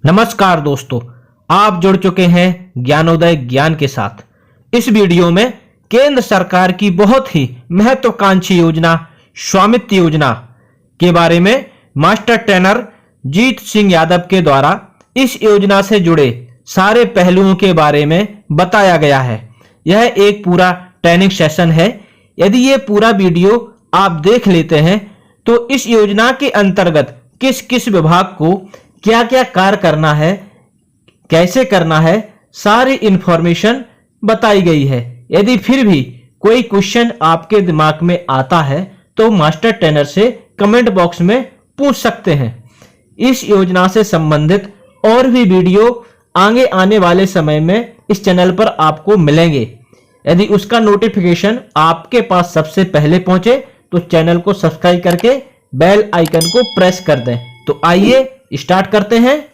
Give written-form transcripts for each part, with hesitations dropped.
नमस्कार दोस्तों, आप जुड़ चुके हैं ज्ञानोदय ज्ञान के साथ। इस वीडियो में केंद्र सरकार की बहुत ही महत्वाकांक्षी योजना स्वामित्व योजना के बारे में मास्टर ट्रेनर जीत सिंह यादव के द्वारा इस योजना से जुड़े सारे पहलुओं के बारे में बताया गया है। यह एक पूरा ट्रेनिंग सेशन है। यदि ये पूरा वीडियो आप देख लेते हैं तो इस योजना के अंतर्गत किस किस विभाग को क्या क्या कार्य करना है, कैसे करना है, सारी इंफॉर्मेशन बताई गई है। यदि फिर भी कोई क्वेश्चन आपके दिमाग में आता है तो मास्टर ट्रेनर से कमेंट बॉक्स में पूछ सकते हैं। इस योजना से संबंधित और भी वीडियो आगे आने वाले समय में इस चैनल पर आपको मिलेंगे। यदि उसका नोटिफिकेशन आपके पास सबसे पहले पहुंचे तो चैनल को सब्सक्राइब करके बेल आइकन को प्रेस कर दें। तो आइए स्टार्ट करते हैं।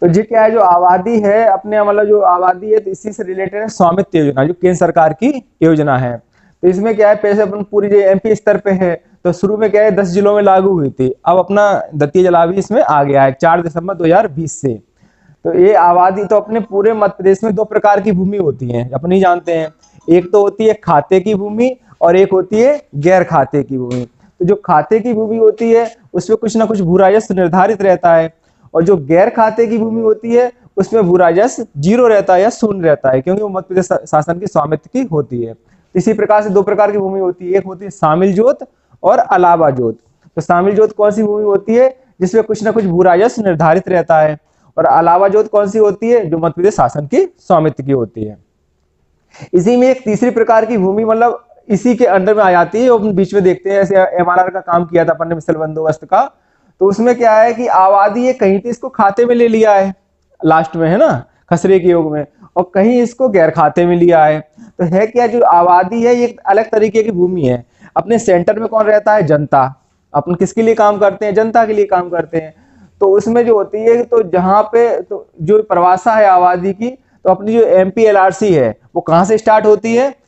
तो जी क्या है, जो आबादी है अपने मतलब जो आबादी है तो इसी से रिलेटेड है स्वामित्व योजना, जो केंद्र सरकार की योजना है। तो इसमें क्या है, पहले अपन पूरी जो एमपी स्तर पे है तो शुरू में क्या है 10 जिलों में लागू हुई थी। अब अपना द्वितीय जला भी इसमें आ गया है 4 दिसंबर 2020 से। तो ये आबादी तो अपने पूरे मध्य प्रदेश में 2 प्रकार की भूमि होती है, अपन ही जानते हैं। एक तो होती है खाते की भूमि और एक होती है गैर खाते की भूमि। तो जो खाते की भूमि होती है उसमें कुछ ना कुछ भू राजस्व निर्धारित रहता है, और जो गैर खाते की भूमि होती है उसमें भू राजस्व 0 रहता है या शून्य रहता है, क्योंकि वो मध्य प्रदेश शासन की स्वामित्व की होती है। इसी प्रकार से 2 प्रकार की भूमि होती है, एक होती है शामिल जोत और अलावा जोत। तो शामिल जोत कौन सी भूमि होती है, जिसमें कुछ ना कुछ भू राजस्व निर्धारित रहता है, और अलावा जोत कौन सी होती है, जो मध्य प्रदेश शासन की स्वामित्व की होती है। इसी में एक तीसरी प्रकार की भूमि मतलब इसी के अंडर में आ जाती है, वो बीच में देखते हैं। जैसे एमआरआर का काम किया था अपन ने मिसल बंदोबस्त का, तो उसमें क्या है कि आबादी ये कहीं तो इसको खाते में ले लिया है लास्ट में, है ना, खसरे के योग में, और कहीं इसको गैर खाते में लिया है। तो है क्या, जो आबादी है ये एक अलग तरीके की भूमि है। अपने सेंटर में कौन रहता है, जनता। अपन किसके लिए काम करते हैं, जनता के लिए काम करते हैं। तो उसमें जो होती है, तो जहाँ पे तो जो परिभाषा है आबादी की, तो अपनी जो एमपीएलआरसी है वो कहाँ से स्टार्ट होती है,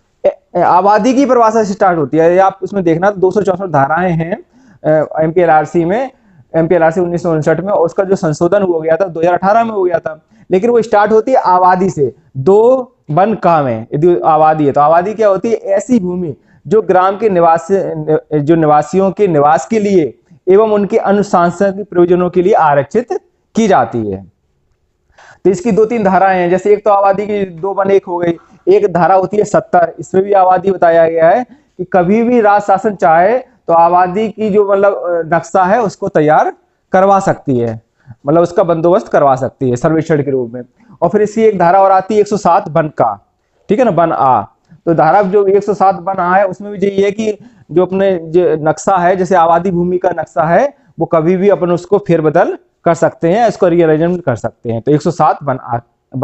आबादी की परिभाषा से स्टार्ट होती है। आप उसमें देखना 264 धाराएं हैं एमपीएलआरसी में, एमपीएलआरसी 1959 में। उसका जो संशोधन हो गया था 2018 में हो गया था, लेकिन वो स्टार्ट होती है आबादी से। 2 वन का में यदि आबादी है तो आबादी क्या होती है, ऐसी भूमि जो ग्राम के निवासियों के निवास के लिए एवं उनके अनुशासनिक प्रयोजनों के लिए आरक्षित की जाती है। तो इसकी 2-3 धाराएं हैं। जैसे एक तो आबादी की 2 वन 1 हो गई, एक धारा होती है 70, इसमें भी आबादी बताया गया है कि कभी भी राज्य शासन चाहे तो आबादी की जो मतलब नक्शा है उसको तैयार करवा सकती है, मतलब उसका बंदोबस्त करवा सकती है सर्वेक्षण के रूप में। और फिर इसकी एक धारा और आती है 107 वन का, ठीक है ना, वन आ। तो धारा जो 107 वन आ है उसमें भी यही है कि जो अपने जो नक्शा है, जैसे आबादी भूमि का नक्शा है, वो कभी भी अपन उसको फेरबदल कर सकते हैं, इसको रीअरेंजमेंट कर सकते हैं। तो 107 वन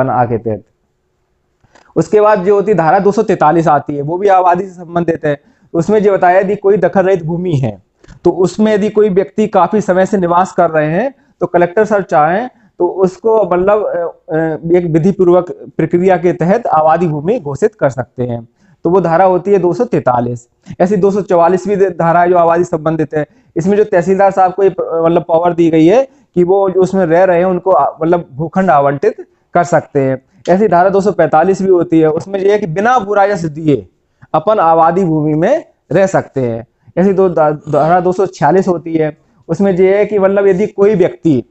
आ के तहत। उसके बाद जो होती धारा 243 आती है, वो भी आबादी से संबंधित है। उसमें जो बताया यदि कोई दखल रहित भूमि है तो उसमें यदि कोई व्यक्ति काफी समय से निवास कर रहे हैं तो कलेक्टर सर चाहें तो उसको मतलब एक विधि पूर्वक प्रक्रिया के तहत आबादी भूमि घोषित कर सकते हैं। तो वो धारा होती है 243। ऐसी 244 भी धारा है जो आबादी संबंधित है। इसमें जो तहसीलदार साहब को मतलब पावर दी गई है कि वो जो उसमें रह रहे हैं उनको मतलब भूखंड आवंटित कर सकते हैं। ऐसी धारा 245 भी होती है, उसमें यह है कि बिना भू राजस्व दिए अपन आबादी भूमि में रह सकते हैं। ऐसी धारा 246 होती है, उसमें यह है कि मतलब यदि कोई व्यक्ति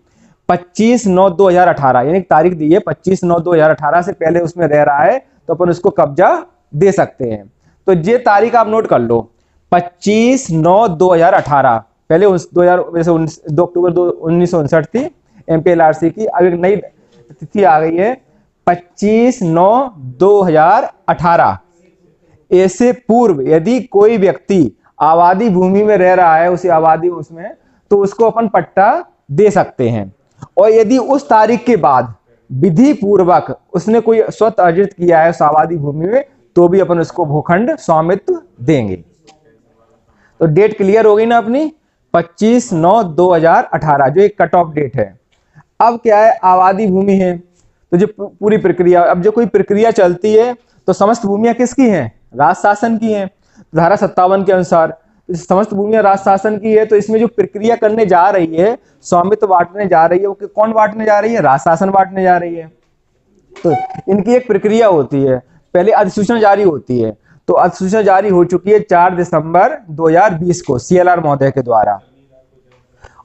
25/9/2018 यानी तारीख दी है 25/9/2018 से पहले उसमें रह रहा है तो अपन उसको कब्जा दे सकते हैं। तो ये तारीख आप नोट कर लो, 25/9/2018। पहले 2 अक्टूबर 1959 थी एमपीएलआरसी की, अब एक नई तिथि आ गई है 25/9/2018। ऐसे पूर्व यदि कोई व्यक्ति आबादी भूमि में रह रहा है, उसी आबादी उसमें, तो उसको अपन पट्टा दे सकते हैं। और यदि उस तारीख के बाद विधि पूर्वक उसने कोई स्वतः अर्जित किया है उस आबादी भूमि में, तो भी अपन उसको भूखंड स्वामित्व देंगे। तो डेट क्लियर हो गई ना अपनी, 25/9/2018 जो एक कट ऑफ डेट है। अब क्या है, आबादी भूमि है तो जो पूरी प्रक्रिया, अब जो कोई प्रक्रिया चलती है तो समस्त भूमियां किसकी हैं, राज्य शासन की हैं। धारा 57 के अनुसार इस समस्त भूमियां राज शासन की है, तो इसमें जो प्रक्रिया करने जा रही है, स्वामित्व बांटने जा रही है, वो कौन बांटने जा रही है? राज शासन बांटने जा रही है। तो इनकी एक प्रक्रिया होती है, पहले अधिसूचना जारी होती है। तो अधिसूचना जारी हो चुकी है 4 दिसंबर 2020 को CLR महोदय के द्वारा।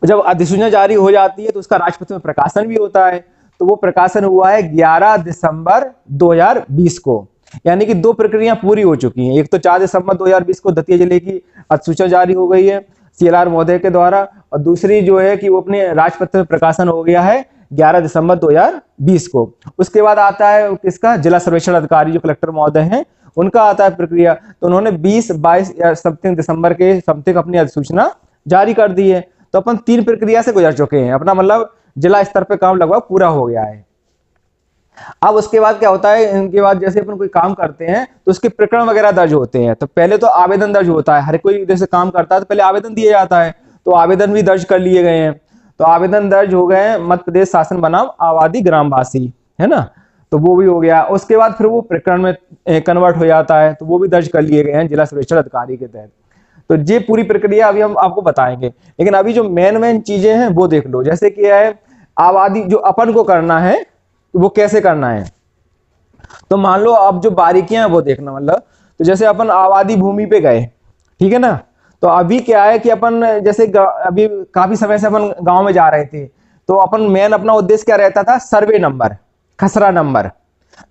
जब अधिसूचना जारी हो जाती है तो उसका राजपत्र में प्रकाशन भी होता है। तो वो प्रकाशन हुआ है 11 दिसंबर 2020 को, यानी कि 2 प्रक्रिया पूरी हो चुकी हैं। एक तो 4 दिसंबर 2020 को दतिया जिले की अधिसूचना जारी हो गई है CLR महोदय के द्वारा, और दूसरी जो है कि वो अपने राजपत्र में प्रकाशन हो गया है 11 दिसंबर 2020 को। उसके बाद आता है किसका? जिला सर्वेक्षण अधिकारी जो कलेक्टर महोदय हैं, उनका आता है प्रक्रिया। तो उन्होंने 20, 22 या समथिंग दिसंबर के समथिंग अपनी अधिसूचना जारी कर दी है। तो अपन 3 प्रक्रिया से गुजर चुके हैं, अपना मतलब जिला स्तर पे काम लगभग पूरा हो गया है। अब उसके बाद क्या होता है, इनके बाद जैसे अपन कोई काम करते हैं तो उसके प्रकरण वगैरह दर्ज होते हैं। तो पहले तो आवेदन दर्ज होता है, हर कोई जैसे काम करता है तो पहले आवेदन दिया जाता है, तो आवेदन भी दर्ज कर लिए गए हैं। तो आवेदन दर्ज हो गए हैं मध्य प्रदेश शासन बनाम आबादी ग्रामवासी, है ना, तो वो भी हो गया। उसके बाद फिर वो प्रकरण में कन्वर्ट हो जाता है, तो वो भी दर्ज कर लिए गए हैं जिला सर्वेक्षण अधिकारी के तहत। तो ये पूरी प्रक्रिया अभी हम आपको बताएंगे, लेकिन अभी जो मेन चीजें हैं वो देख लो। जैसे कि है आबादी जो अपन को करना है वो कैसे करना है, तो मान लो अब जो बारीकियां हैं वो देखना। मतलब तो जैसे अपन आबादी भूमि पे गए, ठीक है ना, तो अभी क्या है कि अपन जैसे अभी काफी समय से अपन गांव में जा रहे थे, तो अपन मेन अपना उद्देश्य क्या रहता था? सर्वे नंबर, खसरा नंबर।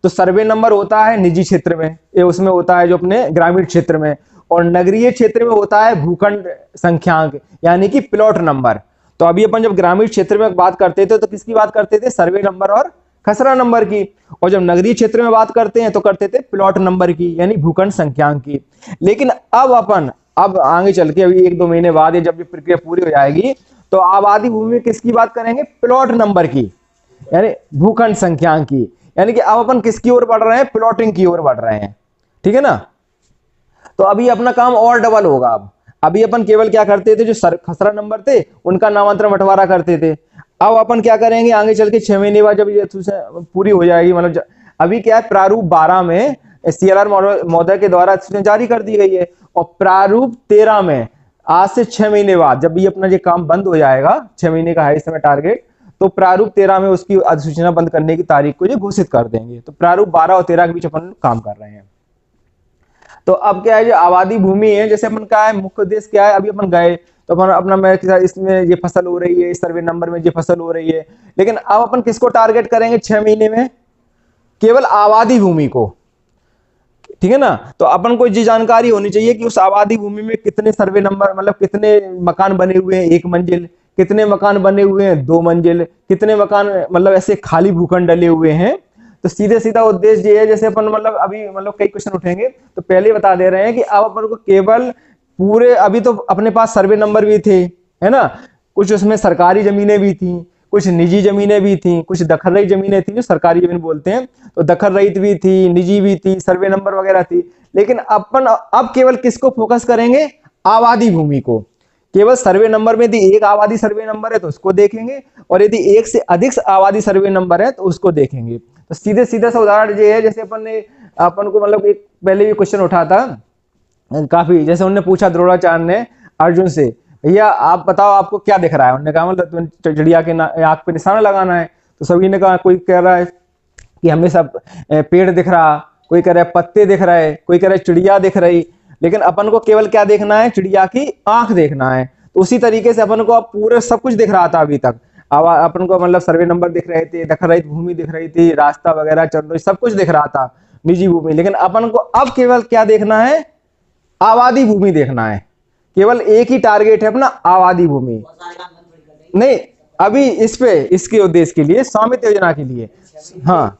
तो सर्वे नंबर होता है निजी क्षेत्र में, ये उसमें होता है जो अपने ग्रामीण क्षेत्र में, और नगरीय क्षेत्र में होता है भूखंड संख्यांक, यानी कि प्लॉट नंबर। तो अभी अपन जब ग्रामीण क्षेत्र में बात करते थे तो किसकी बात करते थे? सर्वे नंबर और खसरा नंबर की। और जब नगरीय क्षेत्र में बात करते हैं तो करते थे प्लॉट नंबर की, यानी भूखंड संख्यांक की। लेकिन अब आगे चल के अभी 1-2 महीने बाद जब ये प्रक्रिया पूरी हो जाएगी तो आबादी भूमि में किसकी बात करेंगे? प्लॉट नंबर की, यानी भूखंड संख्यांक की। यानी कि अब अपन किसकी ओर बढ़ रहे हैं? प्लॉटिंग की ओर बढ़ रहे हैं, ठीक है ना। तो अभी अपना काम और डबल होगा। अब अभी अपन केवल क्या करते थे, जो खसरा नंबर थे उनका नामांतरण बंटवारा करते थे। अब अपन क्या करेंगे आगे चल के 6 महीने बाद जब ये पूरी हो जाएगी, मतलब अभी क्या है, प्रारूप 12 में CLR महोदय के द्वारा जारी कर दी गई है, और प्रारूप 13 में आज से 6 महीने बाद जब ये अपना ये काम बंद हो जाएगा, 6 महीने का है इस समय टारगेट, तो प्रारूप 13 में उसकी अधिसूचना बंद करने की तारीख को ये घोषित कर देंगे। तो प्रारूप 12 और 13 के बीच अपन काम कर रहे हैं। तो अब क्या है, जो आबादी भूमि है, जैसे अपन का है मुख्य उद्देश्य क्या है, अभी अपन गए तो अपन अपना मैं इसमें ये फसल हो रही है, इस सर्वे नंबर में ये फसल हो रही है, लेकिन अब अपन किसको टारगेट करेंगे 6 महीने में? केवल आबादी भूमि को, ठीक है ना। तो अपन को ये जानकारी होनी चाहिए कि उस आबादी भूमि में कितने सर्वे नंबर, मतलब कितने मकान बने हुए हैं 1 मंजिल, कितने मकान बने हुए हैं 2 मंजिल, कितने मकान मतलब ऐसे खाली भूखंड डले हुए हैं। तो सीधे सीधा उद्देश्य ये है, जैसे अपन मतलब अभी मतलब कई क्वेश्चन उठेंगे तो पहले बता दे रहे हैं कि अब अपन को केवल पूरे, अभी तो अपने पास सर्वे नंबर भी थे, है ना, कुछ उसमें सरकारी जमीनें भी थी, कुछ निजी जमीनें भी थी, कुछ दखल रहित जमीनें थी जो सरकारी जमीन बोलते हैं, तो दखल रहित भी थी, निजी भी थी, सर्वे नंबर वगैरह थी। लेकिन अपन अब केवल किसको फोकस करेंगे? आबादी भूमि को। केवल सर्वे नंबर में यदि एक आबादी सर्वे नंबर है तो उसको देखेंगे, और यदि एक से अधिक आबादी सर्वे नंबर है तो उसको देखेंगे। तो सीधे सीधा सा उदाहरण ये है, जैसे अपन को मतलब एक पहले भी क्वेश्चन उठा था काफी, जैसे उन्होंने पूछा द्रोणाचार्य ने अर्जुन से, भैया आप बताओ आपको क्या दिख रहा है? उन्होंने कहा मतलब चिड़िया के आंख पे निशाना लगाना है। तो सभी ने कहा, कोई कह रहा है कि हमें सब पेड़ दिख रहा, कोई कह रहा है पत्ते दिख रहे, कोई कह रहा है चिड़िया दिख रही, लेकिन अपन को केवल क्या देखना है? चिड़िया की आंख देखना है। तो उसी तरीके से अपन को अब पूरे सब कुछ दिख रहा था अभी तक। अब अपन को मतलब सर्वे नंबर दिख रहे थे, दखल रहित भूमि दिख रही थी, रास्ता वगैरह चल सब कुछ दिख रहा था, निजी भूमि। लेकिन अपन को अब केवल क्या देखना है? आबादी भूमि देखना है। केवल एक ही टारगेट है अपना, आबादी भूमि। नहीं, अभी इस पे इसके उद्देश्य के लिए, स्वामित्व योजना के लिए, हाँ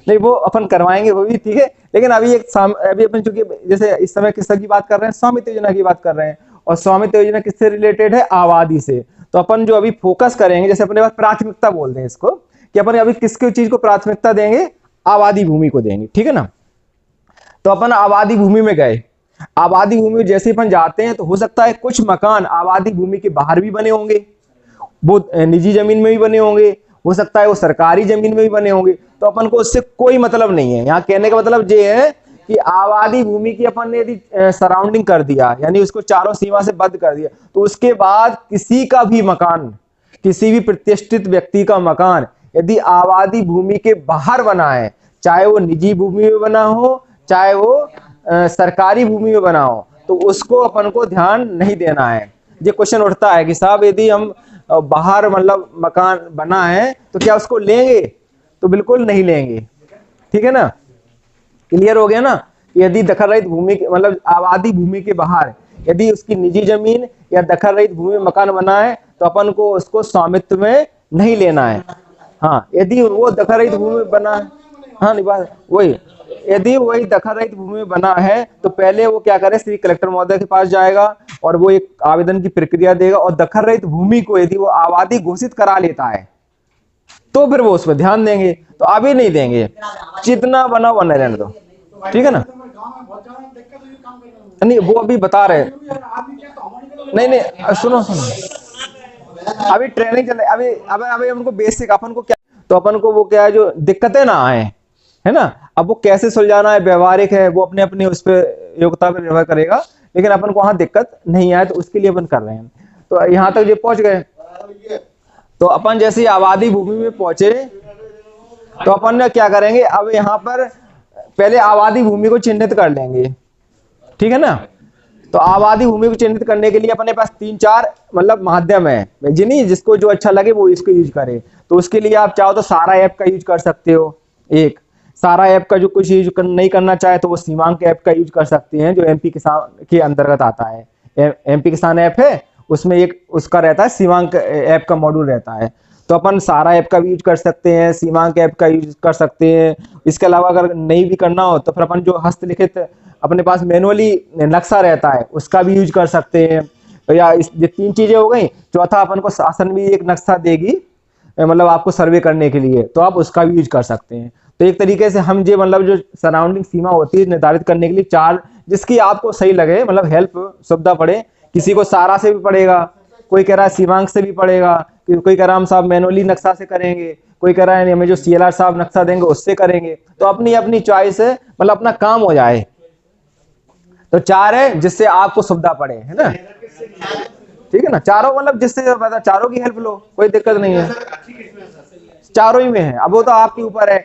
नहीं वो अपन करवाएंगे वो भी, ठीक है। लेकिन अभी अभी अपन चूंकि जैसे इस समय किस की बात कर रहे हैं? स्वामित्व योजना की बात कर रहे हैं, और स्वामित्व योजना किससे रिलेटेड है? आबादी से। तो अपन जो अभी फोकस करेंगे, जैसे अपने पास प्राथमिकता बोलते हैं इसको, कि अपन अभी किसकी चीज को प्राथमिकता देंगे? आबादी भूमि को देंगे, ठीक है ना। तो अपन आबादी भूमि में गए, आबादी भूमि में जैसे अपन जाते हैं तो हो सकता है कुछ मकान आबादी भूमि के बाहर भी बने होंगे, वो निजी जमीन में भी बने होंगे, हो सकता है वो सरकारी जमीन में भी बने होंगे। तो अपन को उससे कोई मतलब नहीं है। यहाँ कहने का मतलब ये है कि आबादी भूमि की अपन ने यदि सराउंडिंग कर दिया, यानी उसको चारों सीमा से बंद कर दिया, तो उसके बाद किसी का भी मकान, किसी भी प्रतिष्ठित व्यक्ति का मकान यदि आबादी भूमि के बाहर बना है, चाहे वो निजी भूमि में बना हो, चाहे वो सरकारी भूमि में बना हो, तो उसको अपन को ध्यान नहीं देना है। ये क्वेश्चन उठता है कि साहब यदि हम बाहर मतलब मकान बना है तो क्या उसको लेंगे? तो बिल्कुल नहीं लेंगे, ठीक है ना। क्लियर हो गया ना। यदि दखल रहित भूमि मतलब आबादी भूमि के बाहर यदि उसकी निजी जमीन या दखल रहित भूमि में मकान बना है तो अपन को उसको स्वामित्व में नहीं लेना है। हाँ, यदि वो दखल रहित भूमि में बना है, हाँ नहीं बात वही, यदि वही दखल रहित भूमि में बना है तो पहले वो क्या करे, श्री कलेक्टर महोदय के पास जाएगा और वो एक आवेदन की प्रक्रिया देगा, और दखल रहित भूमि को यदि वो आबादी घोषित करा लेता है तो फिर वो उस पर ध्यान देंगे, तो अभी नहीं देंगे, जितना बना बना रहने दो, ठीक है ना। नहीं वो अभी बता रहे, नहीं नहीं सुनो सुनो, अभी ट्रेनिंग चल रही, अभी अभी अभी हमको बेसिक अपन को क्या, तो अपन को वो क्या है जो दिक्कतें ना आए, है ना। अब वो कैसे सुलझाना है, व्यवहारिक है, वो अपने अपनी उस पर योग्यता पर निर्भर करेगा, लेकिन अपन को वहां दिक्कत नहीं आए तो उसके लिए अपन कर रहे हैं। तो यहाँ तक जो पहुंच गए, तो अपन जैसे आबादी भूमि में पहुंचे तो अपन ने क्या करेंगे, अब यहाँ पर पहले आबादी भूमि को चिन्हित कर लेंगे, ठीक है ना। तो आबादी भूमि को चिन्हित करने के लिए अपने पास 3-4 मतलब माध्यम है, जिन्हीं जिसको जो अच्छा लगे वो इसको यूज करे। तो उसके लिए आप चाहो तो सारा ऐप का यूज कर सकते हो, एक सारा ऐप का जो कुछ यूज नहीं करना चाहे तो वो सीमांक ऐप का यूज कर सकते हैं, जो एमपी किसान के अंतर्गत आता है। एमपी किसान ऐप है, उसमें एक उसका रहता है सीमांक ऐप का मॉड्यूल रहता है, तो अपन सारा ऐप का भी यूज कर सकते हैं, सीमांक ऐप का यूज कर सकते हैं। इसके अलावा अगर नहीं भी करना हो तो फिर अपन जो हस्तलिखित अपने पास मैनुअली नक्शा रहता है उसका भी यूज कर सकते हैं। तो या ये 3 चीजें हो गई। चौथा, अपन को शासन भी एक नक्शा देगी मतलब आपको सर्वे करने के लिए, तो आप उसका भी यूज कर सकते हैं। तो एक तरीके से हम जो मतलब जो सराउंडिंग सीमा होती है निर्धारित करने के लिए 4, जिसकी आपको सही लगे मतलब हेल्प सुविधा पड़े, किसी को सारा से भी पड़ेगा, कोई कह रहा है सीमांक से भी पड़ेगा, कोई कह रहा हम साहब मैनुअली नक्शा से करेंगे, कोई कह रहा है हमें जो सीएलआर साहब नक्शा देंगे उससे करेंगे। तो अपनी अपनी चॉइस है, मतलब अपना काम हो जाए। तो 4 है जिससे आपको सुविधा पड़े, है ना, ठीक है ना। चारों मतलब जिससे चारों की हेल्प लो, कोई दिक्कत नहीं है, चारों ही में है। अब वो तो आपके ऊपर है,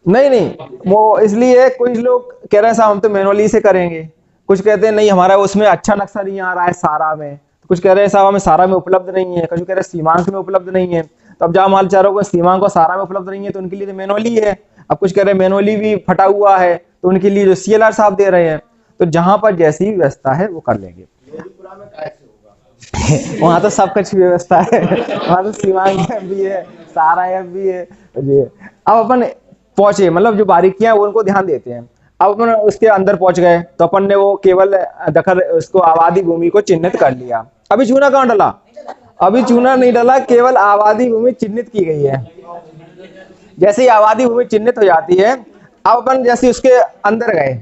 नहीं नहीं वो इसलिए कोई लोग कह रहे हैं साहब हम तो मैनुअली से करेंगे, कुछ कहते हैं नहीं हमारा उसमें अच्छा नक्शा नहीं आ रहा है सारा में, कुछ कह रहे हैं साहब हमें सारा में उपलब्ध नहीं है, कुछ कह रहे हैं सीमांक में उपलब्ध नहीं है। तो अब जहाँ माल चारों को सीमांक और सारा में उपलब्ध नहीं है तो उनके लिए तो मैनुअली है। अब कुछ कह रहे हैं मैनुअली भी फटा हुआ है तो उनके लिए जो सीएलआर साहब दे रहे हैं। तो जहां पर जैसी व्यवस्था है वो कर लेंगे। वहां तो सब कुछ व्यवस्था है, वहां तो सीमांक ऐप भी है, सारा ऐप भी है। अब अपन पहुंचे मतलब जो बारीकियां हैं उनको ध्यान देते हैं। अब अपन उसके अंदर पहुंच गए तो अपन ने वो केवल दखल उसको आबादी भूमि को चिन्हित कर लिया। अभी चूना कहाँ डला? अभी चूना नहीं डला, केवल आबादी भूमि चिन्हित की गई है। जैसे ही आबादी भूमि चिन्हित हो जाती है, अब अपन जैसे उसके अंदर गए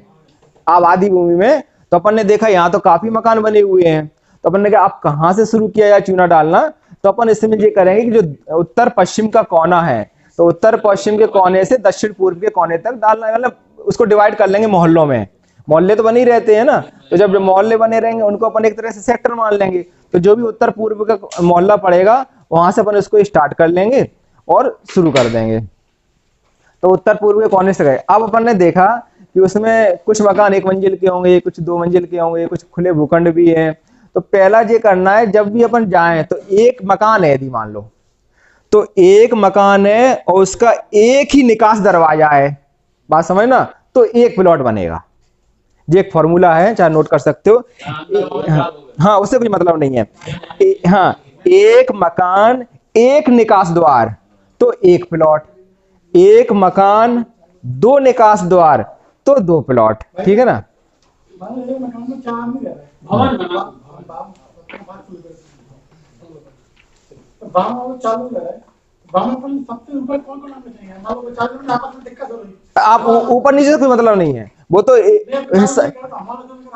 आबादी भूमि में तो अपन ने देखा यहाँ तो काफी मकान बने हुए हैं। तो अपन ने कहा आप कहाँ से शुरू किया या चूना डालना, तो अपन इसमें ये करेंगे कि जो उत्तर पश्चिम का कोना है तो उत्तर पश्चिम के कोने से दक्षिण पूर्व के कोने तक डालना, मतलब उसको डिवाइड कर लेंगे मोहल्लों में। मोहल्ले तो बने ही रहते हैं ना, तो जब मोहल्ले बने रहेंगे उनको अपन एक तरह से सेक्टर मान लेंगे। तो जो भी उत्तर पूर्व का मोहल्ला पड़ेगा वहां से अपन उसको स्टार्ट कर लेंगे और शुरू कर देंगे। तो उत्तर पूर्व के कोने से गए। अब अपन ने देखा कि उसमें कुछ मकान 1 मंजिल के होंगे, कुछ 2 मंजिल के होंगे, कुछ खुले भूखंड भी हैं। तो पहला ये करना है, जब भी अपन जाएं तो एक मकान है यदि मान लो तो एक मकान है और उसका एक ही निकास दरवाजा है, बात समझ ना, तो एक प्लॉट बनेगा। ये एक फॉर्मूला है, चाहे नोट कर सकते हो। हाँ उससे कोई मतलब नहीं है। हाँ, एक मकान एक निकास द्वार तो एक प्लॉट, एक मकान 2 निकास द्वार तो 2 प्लॉट, ठीक है ना। आप ऊपर नीचे से कोई मतलब नहीं है, वो तो हिस्सा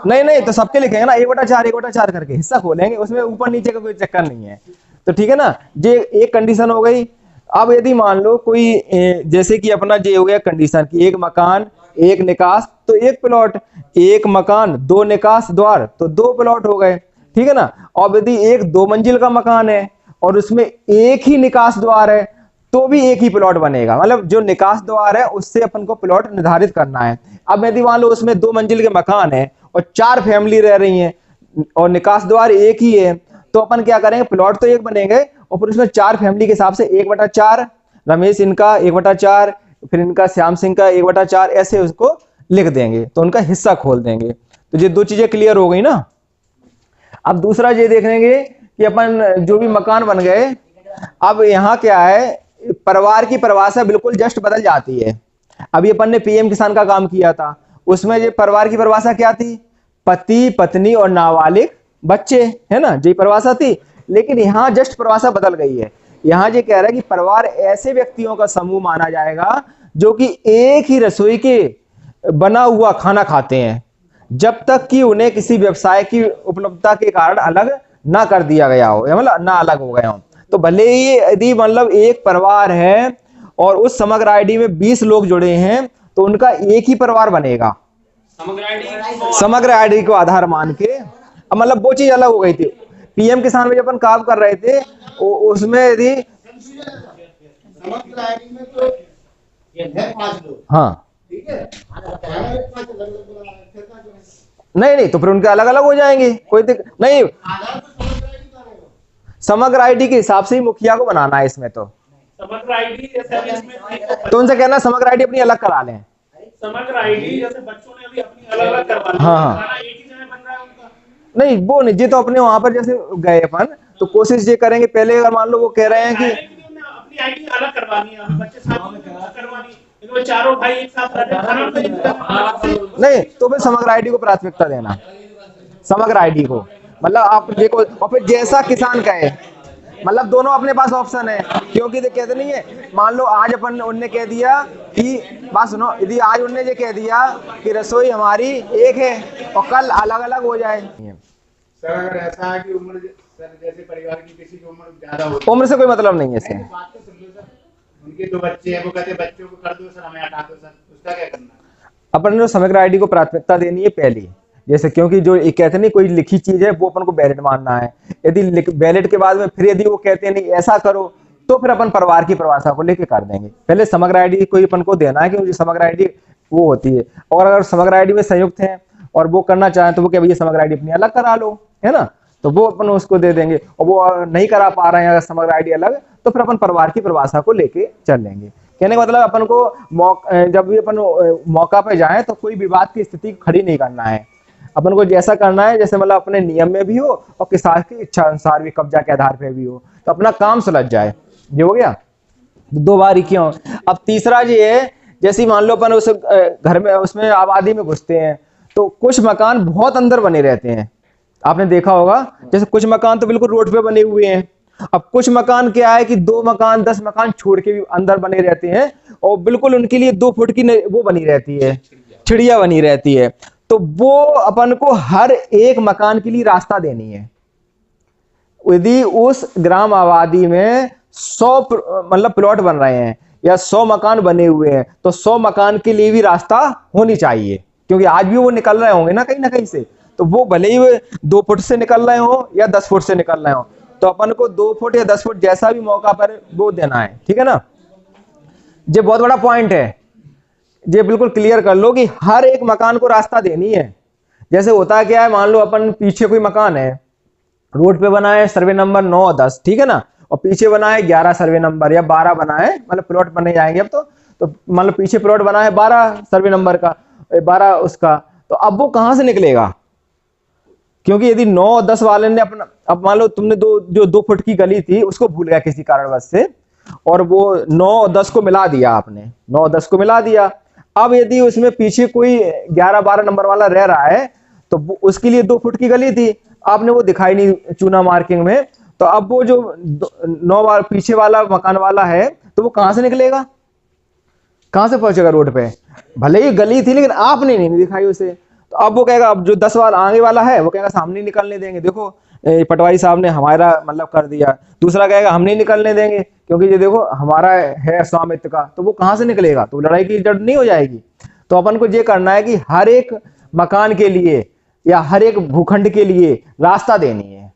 नहीं तो सबके लिखेंगे ना 1/4 करके हिस्सा खोलेंगे, उसमें ऊपर नीचे का कोई चक्कर नहीं है। तो ठीक है ना, ये एक कंडीशन हो गई। अब यदि मान लो कोई जैसे कि अपना ये हो गया कंडीशन कि एक मकान एक निकास तो एक प्लॉट, एक मकान दो निकास द्वार तो दो प्लॉट हो गए, ठीक है ना। और यदि एक 2 मंजिल का मकान है और उसमें एक ही निकास द्वार है तो भी एक ही प्लॉट बनेगा, मतलब जो निकास द्वार है उससे अपन को प्लॉट निर्धारित करना है। अब यदि मान लो उसमें 2 मंजिल के मकान है और 4 फैमिली रह रही हैं और निकास द्वार एक ही है, तो अपन क्या करेंगे, प्लॉट तो एक बनेंगे और फिर उसमें 4 फैमिली के हिसाब से 1/4, रमेश इनका 1/4, फिर इनका श्याम सिंह का 1/4, ऐसे उसको लिख देंगे तो उनका हिस्सा खोल देंगे। तो ये दो चीजें क्लियर हो गई ना। अब दूसरा ये देखेंगे कि अपन जो भी मकान बन गए, अब यहाँ क्या है, परिवार की परिभाषा बिल्कुल जस्ट बदल जाती है। अभी अपन ने पीएम किसान का काम किया था, उसमें ये परिवार की परिभाषा क्या थी, पति पत्नी और नाबालिग बच्चे, है ना, ये परिभाषा थी। लेकिन यहाँ जस्ट परिभाषा बदल गई है, यहाँ ये कह रहा है कि परिवार ऐसे व्यक्तियों का समूह माना जाएगा जो कि एक ही रसोई के बना हुआ खाना खाते हैं, जब तक कि उन्हें किसी व्यवसाय की उपलब्धता के कारण अलग ना कर दिया गया हो, या मतलब ना अलग हो गए हो। तो भले ही यदि मतलब एक परिवार है और उस समग्र आईडी में 20 लोग जुड़े हैं तो उनका एक ही परिवार बनेगा समग्र आईडी को आधार मान के। अब मतलब वो चीज अलग हो गई थी। पीएम किसान में जब अपन काम कर रहे थे उसमें यदि समग्र आईडी में तो ये है 5 लोग, हाँ ठीक है, नहीं तो फिर उनके अलग अलग हो जाएंगे, कोई नहीं। आधार तो समग्र आईडी का रहेगा। समग्र आईडी के हिसाब से ही मुखिया को बनाना है इसमें। तो समग्र आईडी जैसे इसमें तो उनसे कहना समग्र आईडी अपनी अलग करा लें। समग्र आईडी जैसे बच्चों ने अभी अपनी अलग अलग करवा ली, हाँ। खाना एक ही जगह बन रहा है उनका। नहीं वो नहीं, जी तो अपने वहां पर जैसे गए अपन तो कोशिश ये करेंगे, पहले अगर मान लो वो कह रहे हैं कि अपनी आईडी अलग करवानी है, अभी बच्चे साथ में करवानी, लेकिन वो चारों भाई एक साथ रहते हैं, खाना तो एक जगह। नहीं तो फिर समग्र आईडी को प्राथमिकता देना, समग्र आईडी को। मतलब आप देखो, और फिर जैसा किसान कहे, मतलब दोनों अपने पास ऑप्शन है, क्योंकि तो कहते नहीं है, मान लो आज अपन उनने कह दिया कि बात सुनो, यदि आज उनने ये कह दिया कि रसोई हमारी एक है और कल अलग अलग हो जाए। सर अगर ऐसा है कि उम्र सर जैसे परिवार की किसी की उम्र ज्यादा होती उम्र से कोई मतलब नहीं है इससे। है, बात तो सुन लो सर, उनके 2 बच्चे हैं, वो कहते हैं बच्चों को कर दो सर, हमें हटा दो सर, उसका क्या करना है? अपन ने समग्र आईडी को प्राथमिकता देनी है पहली, जैसे क्योंकि जो ये कहते नहीं कोई लिखी चीज है वो अपन को वैलिड मानना है। यदि वैलिड के बाद में फिर यदि वो कहते हैं नहीं ऐसा करो, तो फिर अपन परिवार की परिभाषा को लेके कर देंगे। पहले समग्र आईडी को अपन को देना है, क्योंकि समग्र आईडी वो होती है। और अगर समग्र आईडी में संयुक्त है और वो करना चाहें तो वो क्या भैया समग्र आईडी अपनी अलग करा लो, है ना, तो वो अपन उसको दे देंगे। और वो नहीं करा पा रहे हैं अगर समग्र आईडी अलग, तो फिर अपन परिवार की परिभाषा को लेके चल लेंगे। कहने का मतलब अपन को जब भी अपन मौका पे जाएं तो कोई विवाद की स्थिति खड़ी नहीं करना है। अपन को जैसा करना है जैसे मतलब अपने नियम में भी हो और किसान की इच्छा अनुसार भी, कब्जा के आधार पे भी हो, तो अपना काम सुलझ जाए। ये हो गया 2 बार ही क्यों। अब तीसरा ये है, जैसे मान लो अपन उस घर में उसमें आबादी में घुसते हैं तो कुछ मकान बहुत अंदर बने रहते हैं, आपने देखा होगा। जैसे कुछ मकान तो बिल्कुल रोड पे बने हुए हैं, अब कुछ मकान क्या है कि 2 मकान 10 मकान छोड़ के भी अंदर बने रहते हैं और बिल्कुल उनके लिए 2 फुट की वो बनी रहती है, चिड़िया बनी रहती है। तो वो अपन को हर एक मकान के लिए रास्ता देनी है। यदि उस ग्राम आबादी में 100 मतलब प्लॉट बन रहे हैं या 100 मकान बने हुए हैं, तो 100 मकान के लिए भी रास्ता होनी चाहिए, क्योंकि आज भी वो निकल रहे होंगे ना कहीं से। तो वो भले ही 2 फुट से निकल रहे हो या 10 फुट से निकल रहे हो, तो अपन को 2 फुट या 10 फुट जैसा भी मौका पर वो देना है, ठीक है ना। ये बहुत बड़ा पॉइंट है, ये बिल्कुल क्लियर कर लो कि हर एक मकान को रास्ता देनी है। जैसे होता क्या है, मान लो अपन पीछे कोई मकान है, रोड पे बना है सर्वे नंबर 9 और 10, ठीक है ना, और पीछे बना है 11 सर्वे नंबर या 12 बना है, मतलब प्लॉट बने जाएंगे अब तो मतलब पीछे प्लॉट बना है 12 सर्वे नंबर का, 12 उसका, तो अब वो कहां से निकलेगा। क्योंकि यदि 9 और 10 वाले ने अपना, अब मान लो तुमने जो 2 फुट की गली थी उसको भूल गया किसी कारणवश से, और वो 9 और 10 को मिला दिया आपने, 9 और 10 को मिला दिया। अब यदि उसमें पीछे कोई 11-12 नंबर वाला रह रहा है तो उसके लिए 2 फुट की गली थी, आपने वो दिखाई नहीं चूना मार्किंग में, तो अब वो जो 9 बार पीछे वाला मकान वाला है तो वो कहां से निकलेगा, कहां से पहुंचेगा रोड पे। भले ही गली थी लेकिन आपने नहीं दिखाई उसे, तो अब वो कहेगा, अब जो 10 बार आगे वाला है वो कहेगा सामने निकलने देंगे, देखो पटवारी साहब ने हमारा मतलब कर दिया। दूसरा कहेगा हम नहीं निकलने देंगे क्योंकि ये देखो हमारा है स्वामित्व का, तो वो कहां से निकलेगा, तो लड़ाई की जड़ नहीं हो जाएगी। तो अपन को ये करना है कि हर एक मकान के लिए या हर एक भूखंड के लिए रास्ता देनी है,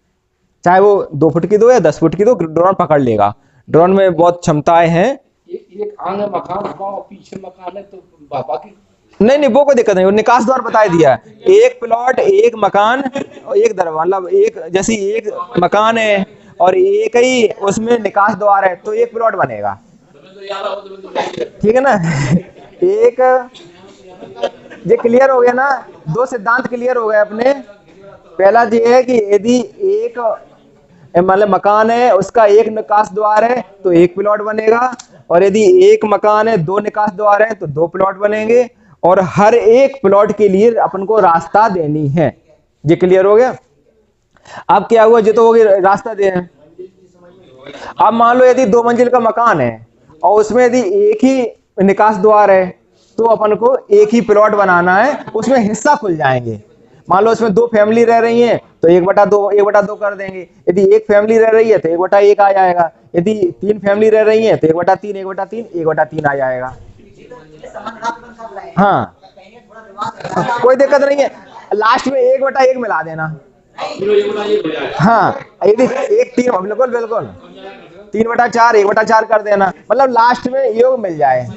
चाहे वो 2 फुट की दो या 10 फुट की दो, ड्रोन पकड़ लेगा। ड्रोन में बहुत क्षमताएं हैं। एक आगे मकान हमारा पीछे मकान है, तो बाकी नहीं वो कोई दिक्कत नहीं, वो निकास द्वार बता दिया है। एक प्लॉट, एक मकान और एक दरवाजा, मतलब एक जैसे एक मकान है और एक ही उसमें निकास द्वार है तो एक प्लॉट बनेगा, ठीक है ना। एक ये क्लियर हो गया ना, 2 सिद्धांत क्लियर हो गए अपने। पहला ये है कि यदि एक मतलब मकान है उसका एक निकास द्वार है तो एक प्लॉट बनेगा, और यदि एक मकान है 2 निकास द्वार है तो 2 प्लॉट बनेंगे, और हर एक प्लॉट के लिए अपन को रास्ता देनी है। ये क्लियर हो गया। अब क्या हुआ, जो तो हो गया रास्ता दे। अब मान लो यदि 2 मंजिल का मकान है और उसमें यदि एक ही निकास द्वार है तो अपन को एक ही प्लॉट बनाना है, उसमें हिस्सा खुल जाएंगे। मान लो उसमें 2 फैमिली रह रही हैं तो 1/2 कर देंगे। यदि एक फैमिली रह रही है तो 1/1 आ जाएगा। यदि 3 फैमिली रह रही हैं तो 1/3 1/3 आ जाएगा। हाँ कोई दिक्कत नहीं है, लास्ट में 1/1 मिला देना। हाँ यदि 1/3 बिल्कुल 3/4 1/4 कर देना, मतलब लास्ट में योग मिल जाए,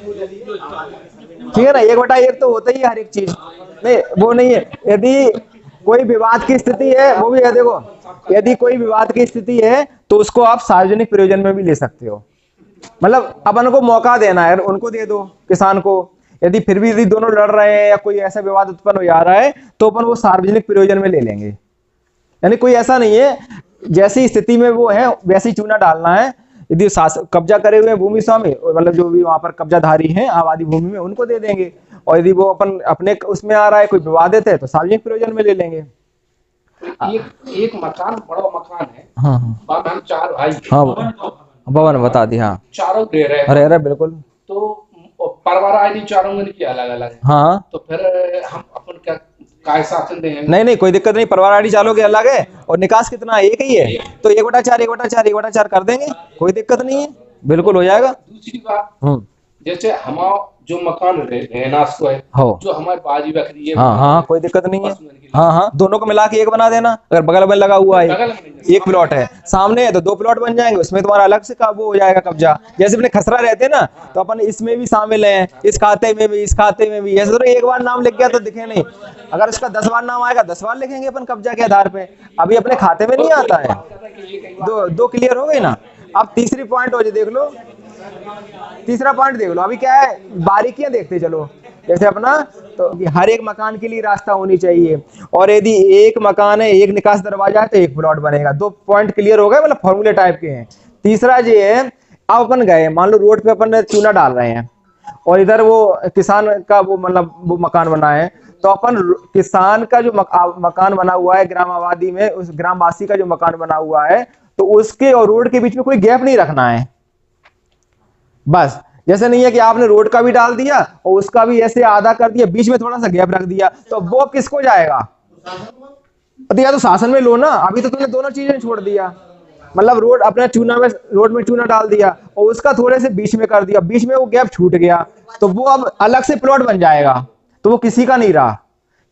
ठीक है ना। 1/1 तो होता ही है हर एक चीज, नहीं वो नहीं है। यदि कोई विवाद की स्थिति है, वो भी है देखो, यदि कोई विवाद की स्थिति है तो उसको आप सार्वजनिक प्रयोजन में भी ले सकते हो। मतलब अपन को मौका देना है, उनको दे दो किसान को। यदि फिर भी यदि दोनों लड़ रहे हैं या कोई ऐसा विवाद उत्पन्न हो जा रहा है तो अपन वो सार्वजनिक प्रयोजन में ले लेंगे। यानी कोई ऐसा नहीं है, जैसी स्थिति में वो है वैसी चूना डालना है। यदि कब्जा करे हुए भूमि स्वामी, मतलब जो भी वहां पर कब्जाधारी हैं आबादी भूमि में, उनको दे देंगे। और यदि वो अपन अपने उसमें आ रहा है कोई विवादित है तो सार्वजनिक प्रयोजन में ले लेंगे। एक मकान बड़ा मकान है। हाँ बाकी हम 4 भाई। हाँ भवन बता दी। हाँ चारों दे रहे हैं। अरे बिल्कुल। तो परिवार आईडी चारों में की अलग अलग है। हाँ तो फिर हम अपन क्या काय शासन देंगे? नहीं कोई दिक्कत नहीं, परिवार आईडी चालों के अलग है और निकास कितना एक ही है तो 1/4 कर देंगे, कोई दिक्कत नहीं है, बिल्कुल हो जाएगा। दूसरी बात, जैसे हमारा जो मकान रहनाश को है, जो हमारी बाजी बकरी है, हाँ कोई दिक्कत नहीं है। हाँ दोनों को मिला के एक बना देना। अगर बगल में लगा हुआ है एक प्लॉट है, सामने है तो 2 प्लॉट बन जाएंगे, उसमें तुम्हारा अलग से काबू हो जाएगा कब्जा। जैसे अपने खसरा रहते हैं ना, तो अपन इसमें भी शामिल हैं, इस खाते में भी, इस खाते में भी। ऐसे तो एक बार नाम लिख गया तो दिखे नहीं, अगर उसका 10 बार नाम आएगा 10 बार लिखेंगे अपन कब्जा के आधार पे। अभी अपने खाते में नहीं आता है। दो क्लियर हो गई ना। अब तीसरी पॉइंट हो जाए, देख लो तीसरा पॉइंट देख लो। अभी क्या है, बारीकियां देखते चलो। जैसे अपना तो हर एक मकान के लिए रास्ता होनी चाहिए, और यदि एक मकान है एक निकास दरवाजा है तो एक प्लॉट बनेगा। 2 पॉइंट क्लियर हो गए, मतलब फॉर्मूले टाइप के हैं। तीसरा ये है, अब अपन गए मान लो रोड पे अपन चूना डाल रहे हैं और इधर वो किसान का वो मतलब वो मकान बना है, तो अपन किसान का जो मकान बना हुआ है ग्राम आबादी में, उस ग्रामवासी का जो मकान बना हुआ है, तो उसके और रोड के बीच में कोई गैप नहीं रखना है। बस जैसे नहीं है कि आपने रोड का भी डाल दिया और उसका भी ऐसे आधा कर दिया, बीच में थोड़ा सा गैप रख दिया, तो वो किसको जाएगा? तो या तो शासन में लो ना। अभी तो तुमने दोनों चीजें छोड़ दिया, मतलब रोड अपने चूना में, रोड में चूना डाल दिया और उसका थोड़े से बीच में कर दिया, बीच में वो गैप छूट गया, तो वो अब अलग से प्लॉट बन जाएगा, तो वो किसी का नहीं रहा,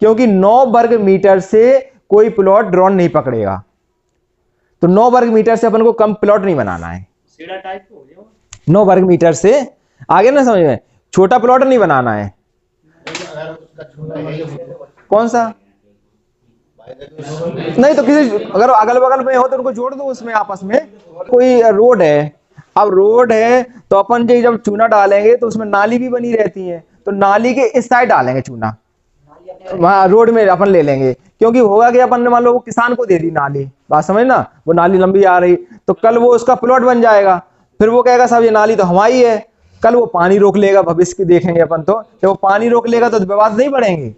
क्योंकि 9 वर्ग मीटर से कोई प्लॉट ड्रोन नहीं पकड़ेगा। तो 9 वर्ग मीटर से अपन को कम प्लॉट नहीं बनाना है। 9 वर्ग मीटर से आगे ना समझ में, छोटा प्लॉट नहीं बनाना है। कौन सा? नहीं तो किसी अगर अगल बगल में हो तो उनको जोड़ दो उसमें आपस में। कोई रोड है, अब रोड है तो अपन जब चूना डालेंगे तो उसमें नाली भी बनी रहती है, तो नाली के इस साइड डालेंगे चूना, वहां रोड में अपन ले लेंगे। क्योंकि होगा कि अपन ने मान लो वो किसान को दे दी नाली, बात समझ ना, वो नाली लंबी आ रही, तो कल वो उसका प्लॉट बन जाएगा। फिर वो कहेगा साहब ये नाली तो हमारी है, कल वो पानी रोक लेगा, भविष्य की देखेंगे अपन। तो जब वो पानी रोक लेगा तो विवाद नहीं बढ़ेंगे।